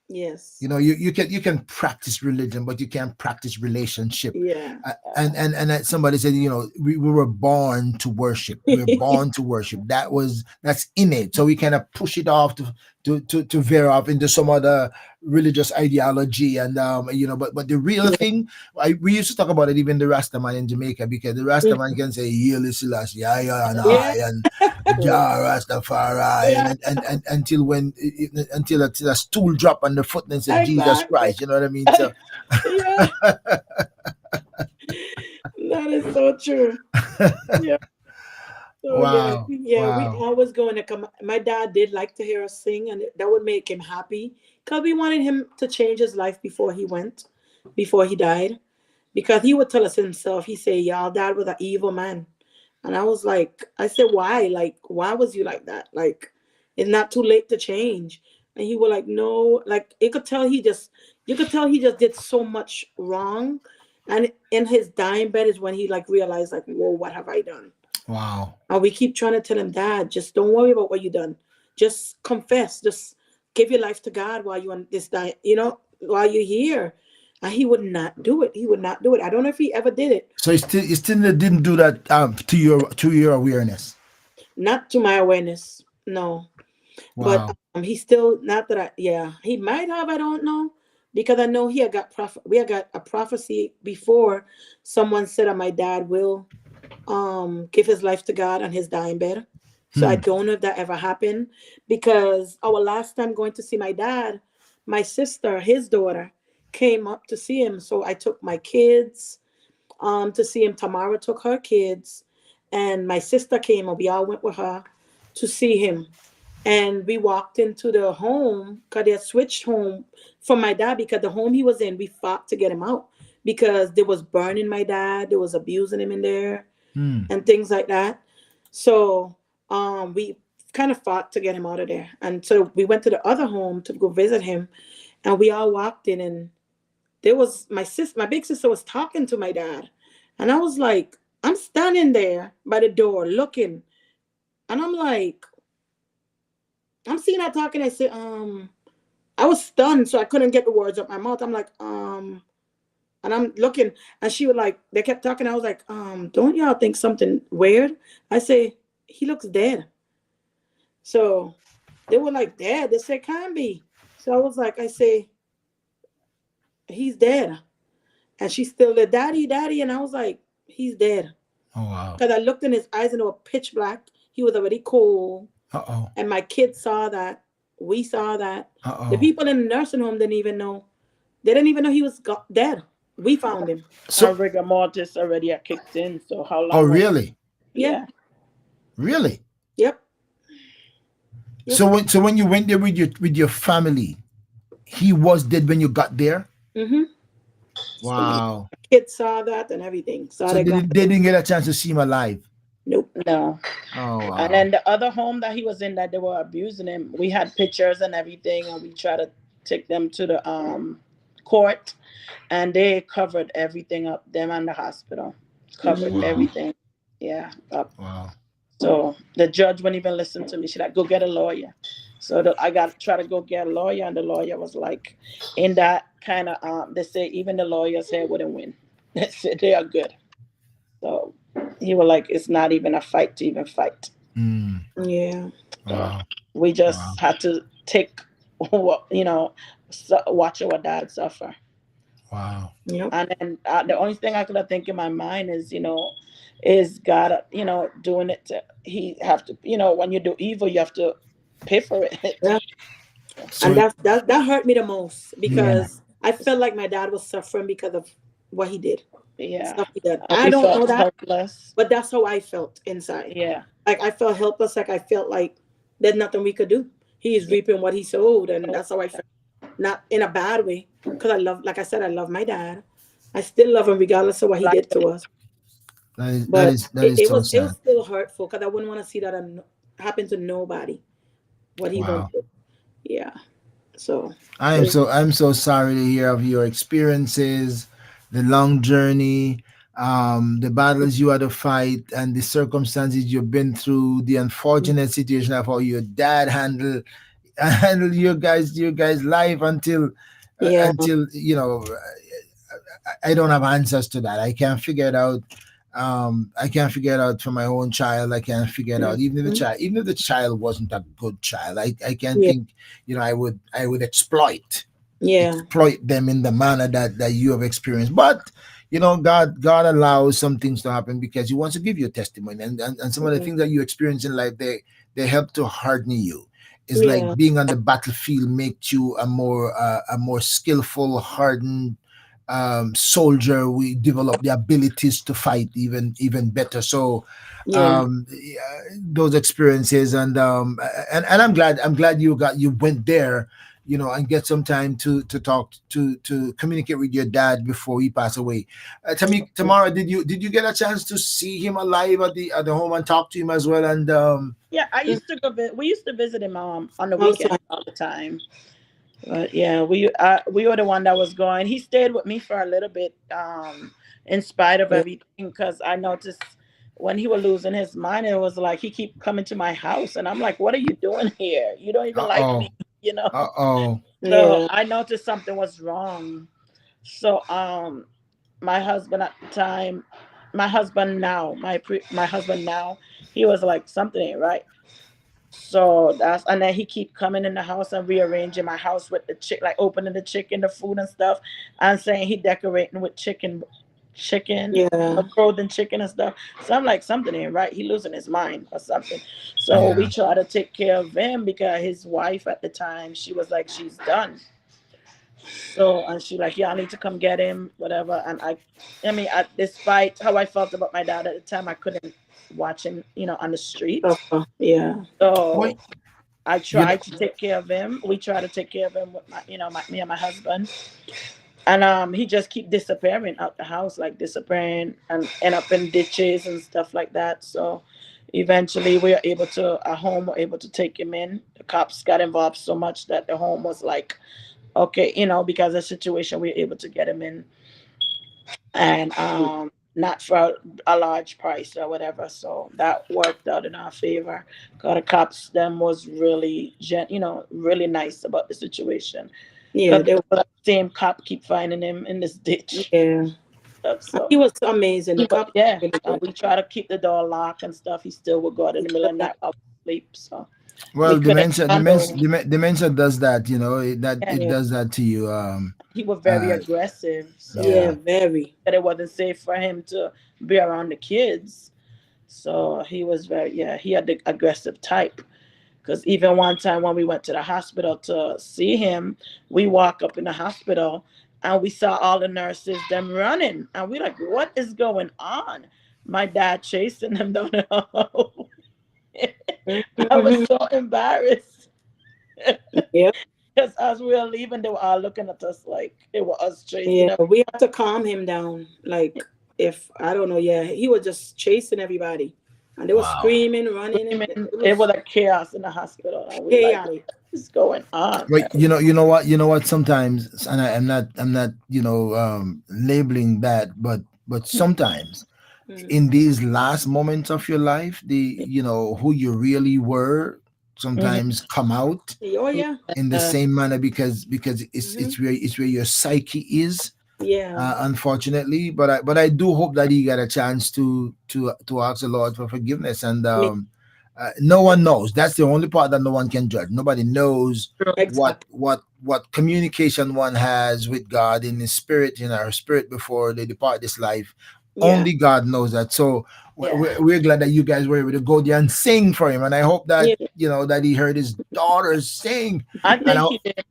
yes,
You can practice religion, but you can't practice relationship.
yeah,
And somebody said, we were born to worship. We're born to worship. That's innate. So we kind of push it off to veer off into some other religious ideology. And but the real
yeah.
thing, we used to talk about it, even the Rastaman in Jamaica, because the Rastaman can say Yele Selassie, yeah, and
Yeah,
I, and Jah Rastafari,
yeah,
and until a stool drop on the foot and said Jesus
exactly.
Christ. You know what I mean? So
Yeah, that is so true. Yeah. So yeah,
wow,
yeah, we
wow,
always going to come. My dad did like to hear us sing, and that would make him happy because we wanted him to change his life before he died. Because he would tell us himself, he said, "Y'all dad was an evil man," and I said, "Why? Like, why was you like that? Like, it's not too late to change." And he was like, "No, like you could tell he just did so much wrong." And in his dying bed is when he like realized, like, "Whoa, what have I done?"
wow.
And we keep trying to tell him, Dad, just don't worry about what you done. Just confess. Just give your life to God while you're on this diet, while you're here. And he would not do it. He would not do it. I don't know if he ever did it.
So you still didn't do that to your awareness.
Not to my awareness. No. But
Wow.
he still, not that yeah, he might have, I don't know. Because I know we had got a prophecy before someone said that my dad will give his life to God on his dying bed. So I
Hmm.
don't know if that ever happened because our last time going to see my dad, my sister, his daughter, came up to see him. So I took my kids to see him. Tamara took her kids, and my sister came, and we all went with her to see him. And we walked into the home because they had switched home from my dad because the home he was in, we fought to get him out because there was burning my dad, there was abusing him in there
Hmm.
and things like that. So we kind of fought to get him out of there. And so we went to the other home to go visit him, and we all walked in, and there was my big sister was talking to my dad, and I was like, I'm standing there by the door looking, and I'm like, I'm seeing her talking. I said, I was stunned, so I couldn't get the words up my mouth. I'm like, and I'm looking, and she was like, they kept talking. I was like, don't y'all think something weird? I say, he looks dead. So they were like, dead. They said, can't be. So I was like, I say, he's dead. And she's still there, daddy, daddy. And I was like, he's dead.
Oh wow.
Because I looked in his eyes and they were pitch black. He was already cold.
Uh oh.
And my kids saw that. We saw that.
Uh
The
oh.
people in the nursing home didn't even know. They didn't even know he was dead. We found him.
Our
So,
rigor mortis already are kicked in. So how
oh
long was?
really?
Yeah.
Yeah.
Really?
Yep. Yep.
So when you went there with your family, he was dead when you got there.
Mm-hmm. So my
Wow.
kids saw that and everything. Saw
So
that guy.
they didn't get a chance to see him alive.
Nope.
No.
Oh
And
wow.
then the other home that he was in that they were abusing him, we had pictures and everything, and we tried to take them to the court, and they covered everything up. Them and the hospital covered
Mm-hmm.
Wow.
everything. Yeah, up.
Wow.
So the judge wouldn't even listen to me. She like, go get a lawyer. So I got try to go get a lawyer, and the lawyer was like, in that kind of they say even the lawyers here wouldn't win. They said they are good. So he was like, it's not even a fight to even fight.
Mm.
Yeah.
So
Wow.
we
Wow.
just had to take what watch our dad suffer.
Wow.
Yep.
And then the only thing I could think in my mind is, is God, doing it to, he have to, when you do evil, you have to pay for it.
Yeah. And
So
that hurt me the most
yeah.
because I felt like my dad was suffering because of what he did,
Yeah.
stuff he did.
And
I
we
don't know
felt
that,
helpless.
but that's how I felt inside.
Yeah.
Like I felt helpless. Like I felt like there's nothing we could do. He is
Yeah.
reaping what he sowed, and
So,
that's how I felt. Not in a bad way, because I love, like I said, I love my dad. I still love him regardless of what he
like,
did to us.
That
But
is that
it,
is
it
so
was it was
sad.
still hurtful because I wouldn't want to see that happen to nobody. What he went
Wow.
through. Yeah. So it was,
I'm so sorry to hear of your experiences, the long journey, the battles you had to fight, and the circumstances you've been through, the unfortunate situation of how your dad handled your guys' life
yeah,
until I don't have answers to that. I can't figure it out. I can't figure it out for my own child. I can't figure it out.
mhm,
Even if the child wasn't a good child, I can't
yeah,
think, I would
yeah,
exploit them in the manner that you have experienced. But God allows some things to happen because He wants to give you a testimony, and some of the
yeah,
things that you experience in life, they help to harden you. It's like
yeah,
being on the battlefield makes you a more skillful, hardened soldier. We develop the abilities to fight even better. So
yeah.
yeah, those experiences, and I'm glad you went there, and get some time to talk to communicate with your dad before he passed away. Tamara, did you get a chance to see him alive at the home and talk to him as well? And
yeah, I used to we used to visit him on the
All the
weekend
time.
all the time. But yeah, we were the one that was going. He stayed with me for a little bit, in spite of
Yeah.
everything, because I noticed when he was losing his mind, it was like he keep coming to my house, and I'm like, "What are you doing here? You don't even
uh
like
oh,
me, you know."
oh,
So
Yeah.
I noticed something was wrong. So my husband at the time, my husband now, he was like, something ain't right. So that's, and then he keep coming in the house and rearranging my house with the chick, like opening the chicken, the food and stuff, and saying he decorating with chicken,
Yeah.
frozen chicken and stuff. So I'm like, something ain't right. He losing his mind or something. So we
yeah,
try to take care of him because his wife at the time, she was like, she's done. So, and she like, yeah, I need to come get him, whatever. And despite how I felt about my dad at the time, I couldn't watch him, on the street.
Yeah.
what
So I
you know
tried to take care of him. We try to take care of him with me and my husband. And he just keep disappearing out the house, like disappearing and end up in ditches and stuff like that. So eventually our home were able to take him in. The cops got involved so much that the home was like, okay, because of the situation, we were able to get him in, and not for a large price or whatever. So that worked out in our favor. Cause the cops them was really really nice about the situation.
Yeah.
Cause
They,
the same cop keep finding him in this ditch
yeah.
stuff.
He
So
was amazing. The cop
yeah,
was really
and
good.
we try to keep the door locked and stuff. He still would go out in the middle of the night while we sleep. So we
well,
couldn't handle.
dementia does that.
Yeah,
It
Yeah.
does that to you.
he was very
Uh,
aggressive.
Yeah.
yeah.
So
Very.
that it wasn't safe for him to be around the kids. So he was he had the aggressive type. Because even one time when we went to the hospital to see him, we walk up in the hospital and we saw all the nurses, them running. And we like, what is going on? My dad chasing them down the hall. I was
Mhm.
so embarrassed.
Yep.
Because as we were leaving, they were all looking at us like it was us chasing
Yeah,
them.
we had to calm him down. Like, if I don't know, yeah, he was just chasing everybody, and they were
Wow.
screaming, running, and
Screaming.
it
It was
was
like chaos in the hospital. And we like, what
chaotic.
is going on?
Wait, you know what? Sometimes, and I'm not, labeling that, but sometimes
Mm.
in these last moments of your life, who you really were
Mhm.
sometimes come out
Oh yeah.
in the
Yeah.
same manner because
Hmm.
it's where your psyche is,
Yeah.
unfortunately. But I do hope that he got a chance to ask the Lord for forgiveness, and
Me.
no one knows. That's the only part that no one can judge. Nobody knows what
Exactly.
what what communication one has with God in his spirit, in our spirit, before they depart this life.
Yeah.
Only God knows that. So
Yeah.
we're glad that you guys were able to go there and sing for him, and I hope that
Yeah.
that he heard his daughters sing,
I
and
think he did.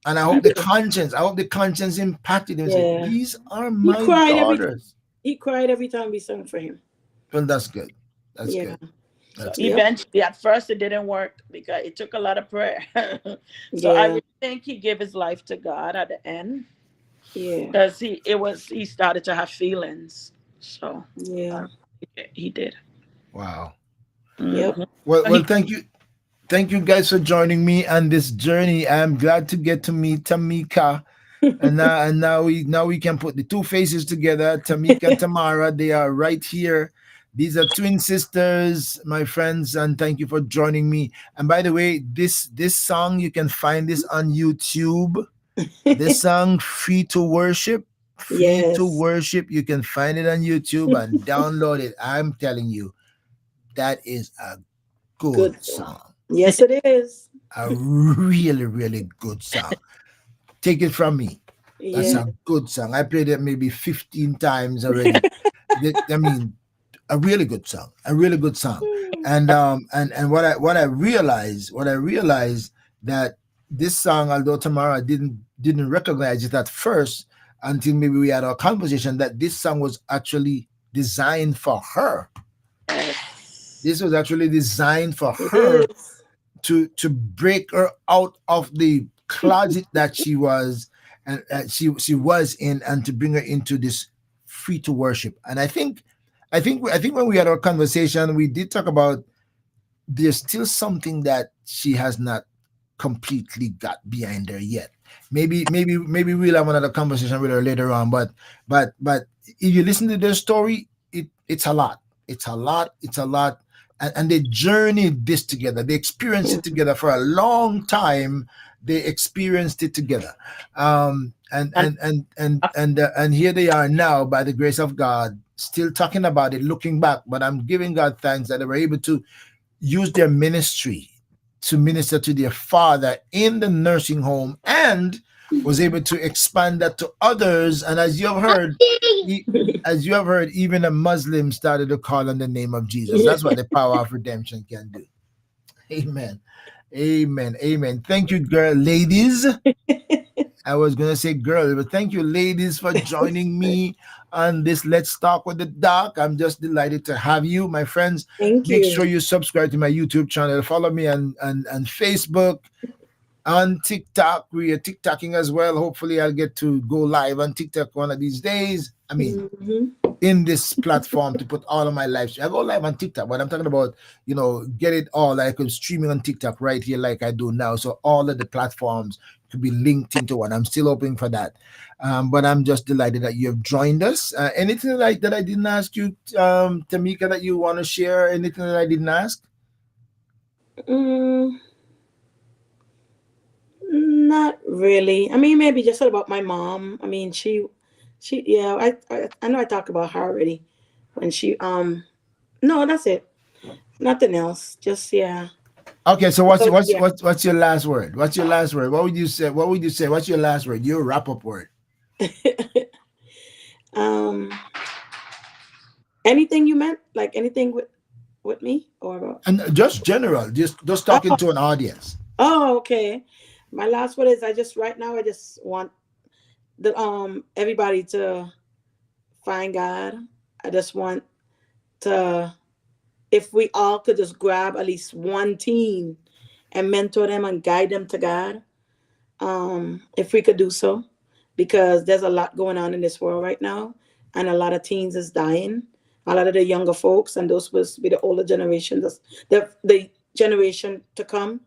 I
I
hope the
think.
conscience, I hope the conscience impacted him and said,
Yeah.
"These are
He
my
cried every time.
daughters."
He cried every time we sang for him.
Well, that's good. That's
Yeah.
good.
So
That's good.
Yep.
eventually, at first, it didn't work because it took a lot of prayer. So I
Yeah.
really think he gave his life to God at the end
Yeah.
because he started to have feelings. So
Yeah.
uh, he did.
Wow.
Yep.
Mhm.
Well,
So
well,
he
thank you guys for joining me on this journey. I'm glad to get to meet Tamika, and now we can put the two faces together. Tamika and Tamara, they are right here. These are twin sisters, my friends, and thank you for joining me. And by the way, this song, you can find this on YouTube. This song, Free to Worship. Free to
Yes.
Worship. You can find it on YouTube and download it. I'm telling you, that is a good
Good song.
song.
Yes, it is.
A really, really good song. Take it from me. That's
Yeah.
a good song. I played it maybe 15 times already. I mean, a really good song. A really good song. And what I realized that this song, although Tamara didn't recognize it at first until maybe we had our conversation, that this song was actually designed for her.
yes.
This was actually designed for
It
her
is.
to break her out of the closet that she was, and she was in, and to bring her into this free to worship. And I think when we had our conversation, we did talk about there's still something that she has not completely got behind her yet. Maybe we'll have another conversation with her later on. But if you listen to their story, it's a lot. It's a lot. It's a lot. And they journeyed this together. They experienced it together for a long time. They experienced it together. And
And
and and and and uh, and here they are now, by the grace of God, still talking about it, looking back. But I'm giving God thanks that they were able to use their ministry to minister to their father in the nursing home, and was able to expand that to others. And as you have heard, even a Muslim started to call on the name of Jesus. That's what the power of redemption can do. Amen. Amen. Amen. Thank you, girl, ladies. I was gonna say girl, but thank you, ladies, for joining me on this Let's Talk with the Doc. I'm just delighted to have you, my friends.
Thank
Make
you.
sure you subscribe to my YouTube channel. Follow me on Facebook, on TikTok. We are TikToking as well. Hopefully, I'll get to go live on TikTok one of these days. I mean,
Hmm.
in this platform to put all of my live. I go live on TikTok, but I'm talking about, get it all like I'm streaming on TikTok right here, like I do now. So all of the platforms could be linked into one. I'm still hoping for that. But I'm just delighted that you have joined us. Anything like that I didn't ask you, Tamika, that you want to share? Anything that I didn't ask?
Mm, not really. I mean, maybe just about my mom. I mean, yeah. I know I talked about her already when she. No, that's it. Nothing else. Just yeah.
Okay, so what's
So
what's
yeah.
what's what's your last word? What's your last word? What would you say? What would you say? What's your last word? Your wrap up word.
um. Anything you meant? Like anything with me or about?
And just general, just talking
Oh,
to an audience.
oh, okay. My last word is I just right now I just want the everybody to find God. I just want to if we all could just grab at least one teen and mentor them and guide them to God, if we could do so, because there's a lot going on in this world right now, and a lot of teens is dying. A lot of the younger folks, and those will be the older generations, the generation to come.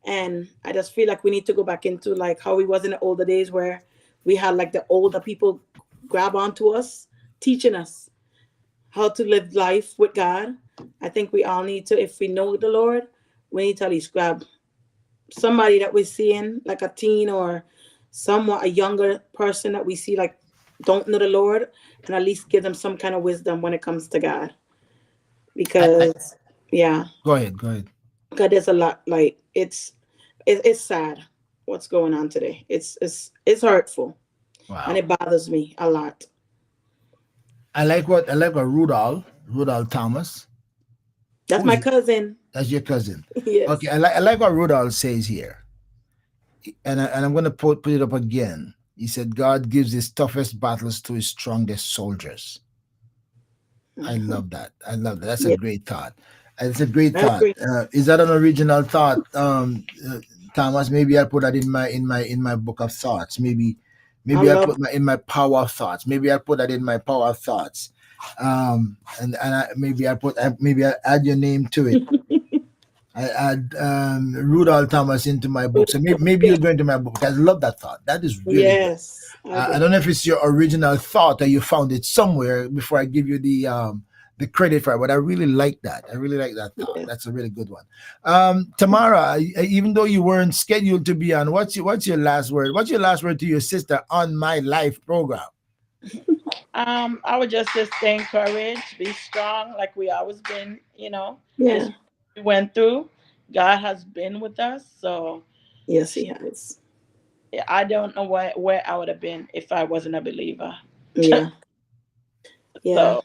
And I just feel like we need to go back into like how we was in the older days, where we had like the older people grab onto us, teaching us how to live life with God. I think we all need to, if we know the Lord, we need to at least grab somebody that we're seeing, like a teen or somewhat a younger person that we see like don't know the Lord, and at least give them some kind of wisdom when it comes to God.
I
Because yeah,
go ahead, go ahead.
because there's a lot, like it's sad what's going on today. It's hurtful, and
Wow.
it bothers me a lot.
I like what Rudolph Thomas.
That's
Who
my
is it?
cousin.
That's your cousin. Okay,
Yes.
I like what Rudolph says here, and I'm gonna put it up again. He said God gives his toughest battles to his strongest soldiers. I
Mhm.
love that. I love that. That's a
Yeah,
great thought. It's a great
I
thought.
agree.
Is that an original thought, Thomas? Maybe I'll put that in my book of thoughts.
I
Maybe I'll
love.
put in my power of thoughts. Maybe I'll put that in my power of thoughts. Maybe I add your name to it. I add Rudolph Thomas into my book. So maybe
Yeah.
you'll go into my book because I love that thought. That is really good.
Yes, I
I
do.
don't know if it's your original thought or you found it somewhere before I give you the credit for it, but I really like that. I really like that thought.
Yeah.
That's a really good one. Tamara, even though you weren't scheduled to be on, what's your last word? What's your last word to your sister on my life program?
I would just say stay encouraged, be strong, like we always been. This
Yeah.
we went through, God has been with us. So
Yes, he has.
I don't know where I would have been if I wasn't a believer.
Yeah. Yeah.
So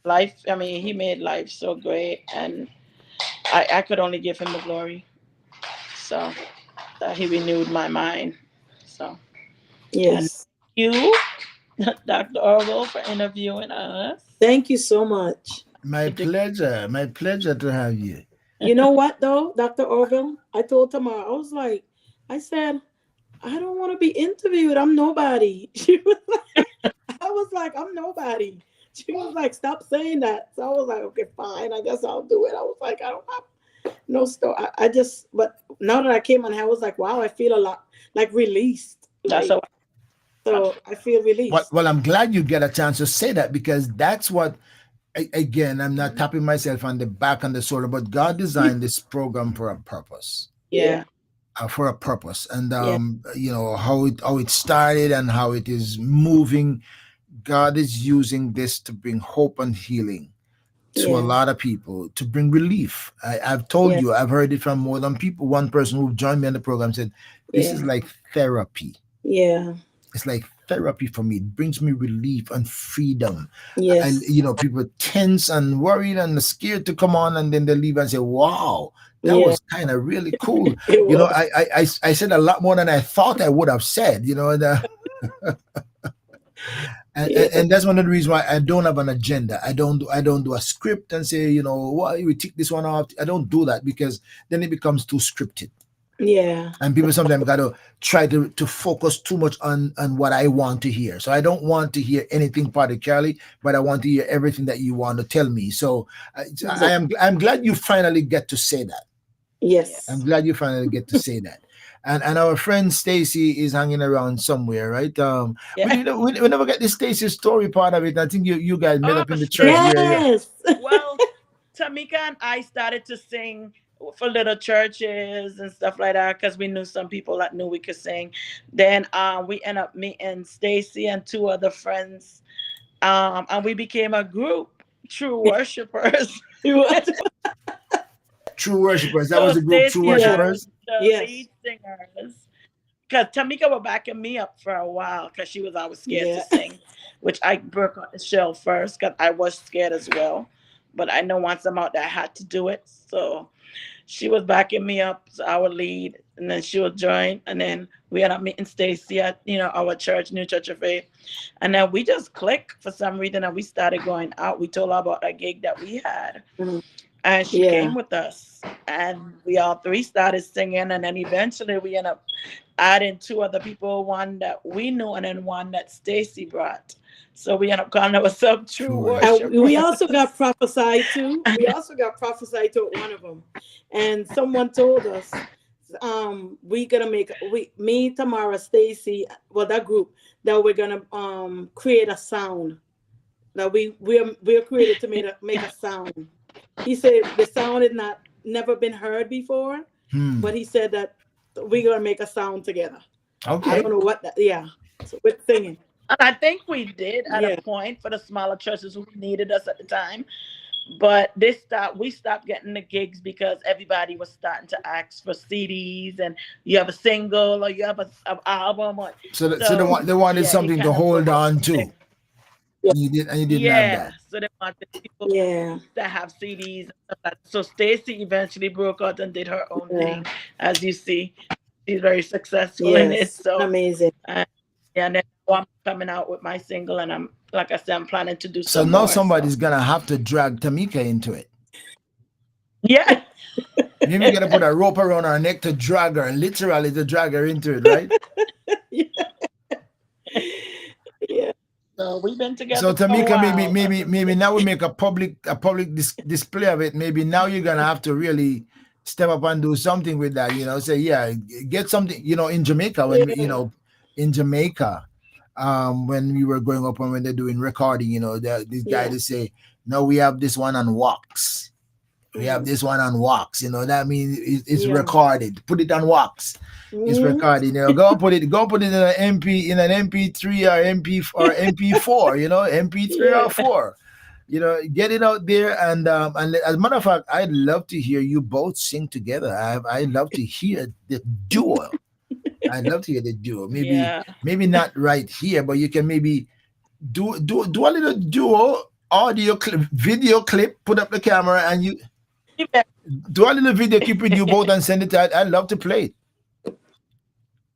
life, I mean, he made life so great, and I could only give him the glory. So that he renewed my mind. So and
Yes.
you, Dr. Orwell, for interviewing us.
Thank you so much.
My
You did.
pleasure. My pleasure to have you.
You know what though, Dr. Orville? I told Tamara, I was like, I said, I don't want to be interviewed. I'm nobody. She was like, I was like, I'm nobody. She was like, stop saying that. So I was like, okay, fine. I guess I'll do it. I was like, I don't have no story. I just, but now that I came on here, I was like, wow, I feel a lot like released.
That's how
Like, so I feel
Well,
released.
well, I'm glad you get a chance to say that because that's what again, I'm not tapping myself on the back on the shoulder, but God designed this program for a purpose.
Yeah.
yeah,
For a purpose, and
Yeah.
how it started and how it is moving. God is using this to bring hope and healing to a
Yeah.
lot of people, to bring relief. I've told
Yeah.
you, I've heard it from more than people. One person who joined me on the program said, "This is
Yeah.
like therapy.
Yeah.
It's like therapy for me. It brings me relief and freedom." And
Yes.
people tense and worried and scared to come on, and then they leave and say, "Wow, that
Yeah.
was kind of really cool."
It was.
I said a lot more than I thought I would have said.
Yeah.
And that's one of the reasons why I don't have an agenda. I don't do a script and say, why we tick this one off. I don't do that because then it becomes too scripted.
Yeah.
And people sometimes got to try to focus too much on what I want to hear. So I don't want to hear anything particularly, but I want to hear everything that you want to tell me. So
Exactly.
I'm glad you finally get to say that.
yeah.
I'm
Yes.
glad you finally get to say that. And our friend Stacy is hanging around somewhere, right? We,
Yeah.
we never get the Stacy story part of it. I think you guys met
Oh,
up in the church
yeah.
where you.
Yes.
Well, Tamika and I started to sing for little churches and stuff like that because we knew some people that knew we could sing. Then we end up meeting Stacy and two other friends, and we became a group, True Worshipers.
It was.
True Worshippers. That was
So
the group True
Stacy and I
Yeah.
was
Worshippers.
the
Yes.
lead singers. Because Tamika was backing me up for a while because she was always scared to
Yeah.
sing, which I broke on the shell first because I was scared as well. But I know once I'm out there, I had to do it. So she was backing me up, so I would lead, and then she would join, and then we ended up meeting Stacy at our church, New Church of Faith, and then we just clicked for some reason, and we started going out. We told her about a gig that we had,
Mhm.
and she
Yeah.
came with us, and we all three started singing, and then eventually we ended up adding two other people, one that we knew and then one that Stacy brought. So we ended up calling ourselves True
True
And
worship.
we also
Worshipers.
got prophesied to. We also got prophesied to one of them, and someone told us, we gonna make me, Tamara, Stacy, well, that group, that we're gonna create a sound, that we're created to make a sound. He said the sound had not never been heard before,
Hmm.
but he said that we're gonna make a sound together. I
Okay.
don't know what that. Yeah, so we're singing.
And I think we did at a
Yeah,
point for the smaller churches who needed us at the time. But we stopped getting the gigs because everybody was starting to ask for CDs, and you have a single or you have a album, or
So
so
they wanted
yeah, it
something to
kind of
hold
broke
on
there.
to,
yeah,
and you didn't have
Yeah,
that.
so they wanted people
yeah,
that have CDs and stuff like that. So Stacy eventually broke out and did her own
yeah.
thing. As you see, she's very successful in it.
Yes,
So
amazing.
uh, yeah, and then now I'm coming out with my single, and I'm, like I said, I'm planning to do
So
some
now
more. So
somebody's gonna have to drag Tamika into it.
yeah.
Maybe you're gonna put a rope around her neck to drag her, literally to drag her into it, right?
Yeah,
So we've been
So
together for a
Tamika,
while.
maybe now we make a public display of it. Maybe now you're gonna have to really step up and do something with that. Say yeah, get something. In Jamaica
yeah,
in Jamaica, when we were growing up and when they're doing recording, these guys
yeah.
they say no, we have this one on wax. We have
Mm,
this one on wax. That means it's
yeah.
recorded. Put it on wax. It's
Mm,
recorded. Go put it in an MP3 or MP4. MP3
yeah.
or 4. Get it out there, and as a matter of fact, I'd love to hear you both sing together. I'd love to hear the duo. I'd love to hear the duo.
Yeah.
Maybe not right here, but you can maybe do a little duo audio clip, video clip. Put up the camera and you
Yeah.
do a little video clip with you both and send it. I'd love to play it.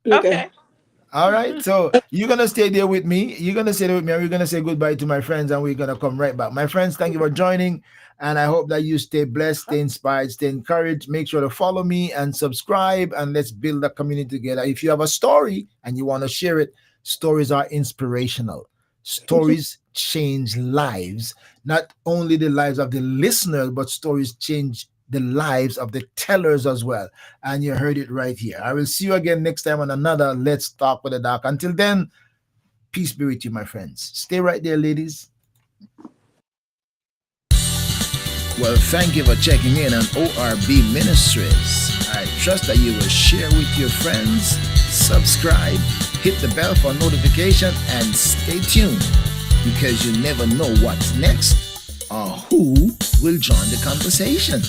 Okay.
Okay.
All right. So you're gonna stay there with me. You're gonna stay there with me, and we're gonna say goodbye to my friends, and we're gonna come right back. My friends, thank you for joining, and I hope that you stay blessed, stay inspired, stay encouraged. Make sure to follow me and subscribe, and let's build a community together. If you have a story and you want to share it, stories are inspirational. Stories change lives, not only the lives of the listeners, but stories change the lives of the tellers as well. And you heard it right here. I will see you again next time on another Let's Talk with the Doc. Until then, peace be with you, my friends. Stay right there, ladies. Well, thank you for checking in on ORB Ministries. I trust that you will share with your friends, subscribe, hit the bell for notification, and stay tuned, because you never know what's next or who will join the conversation.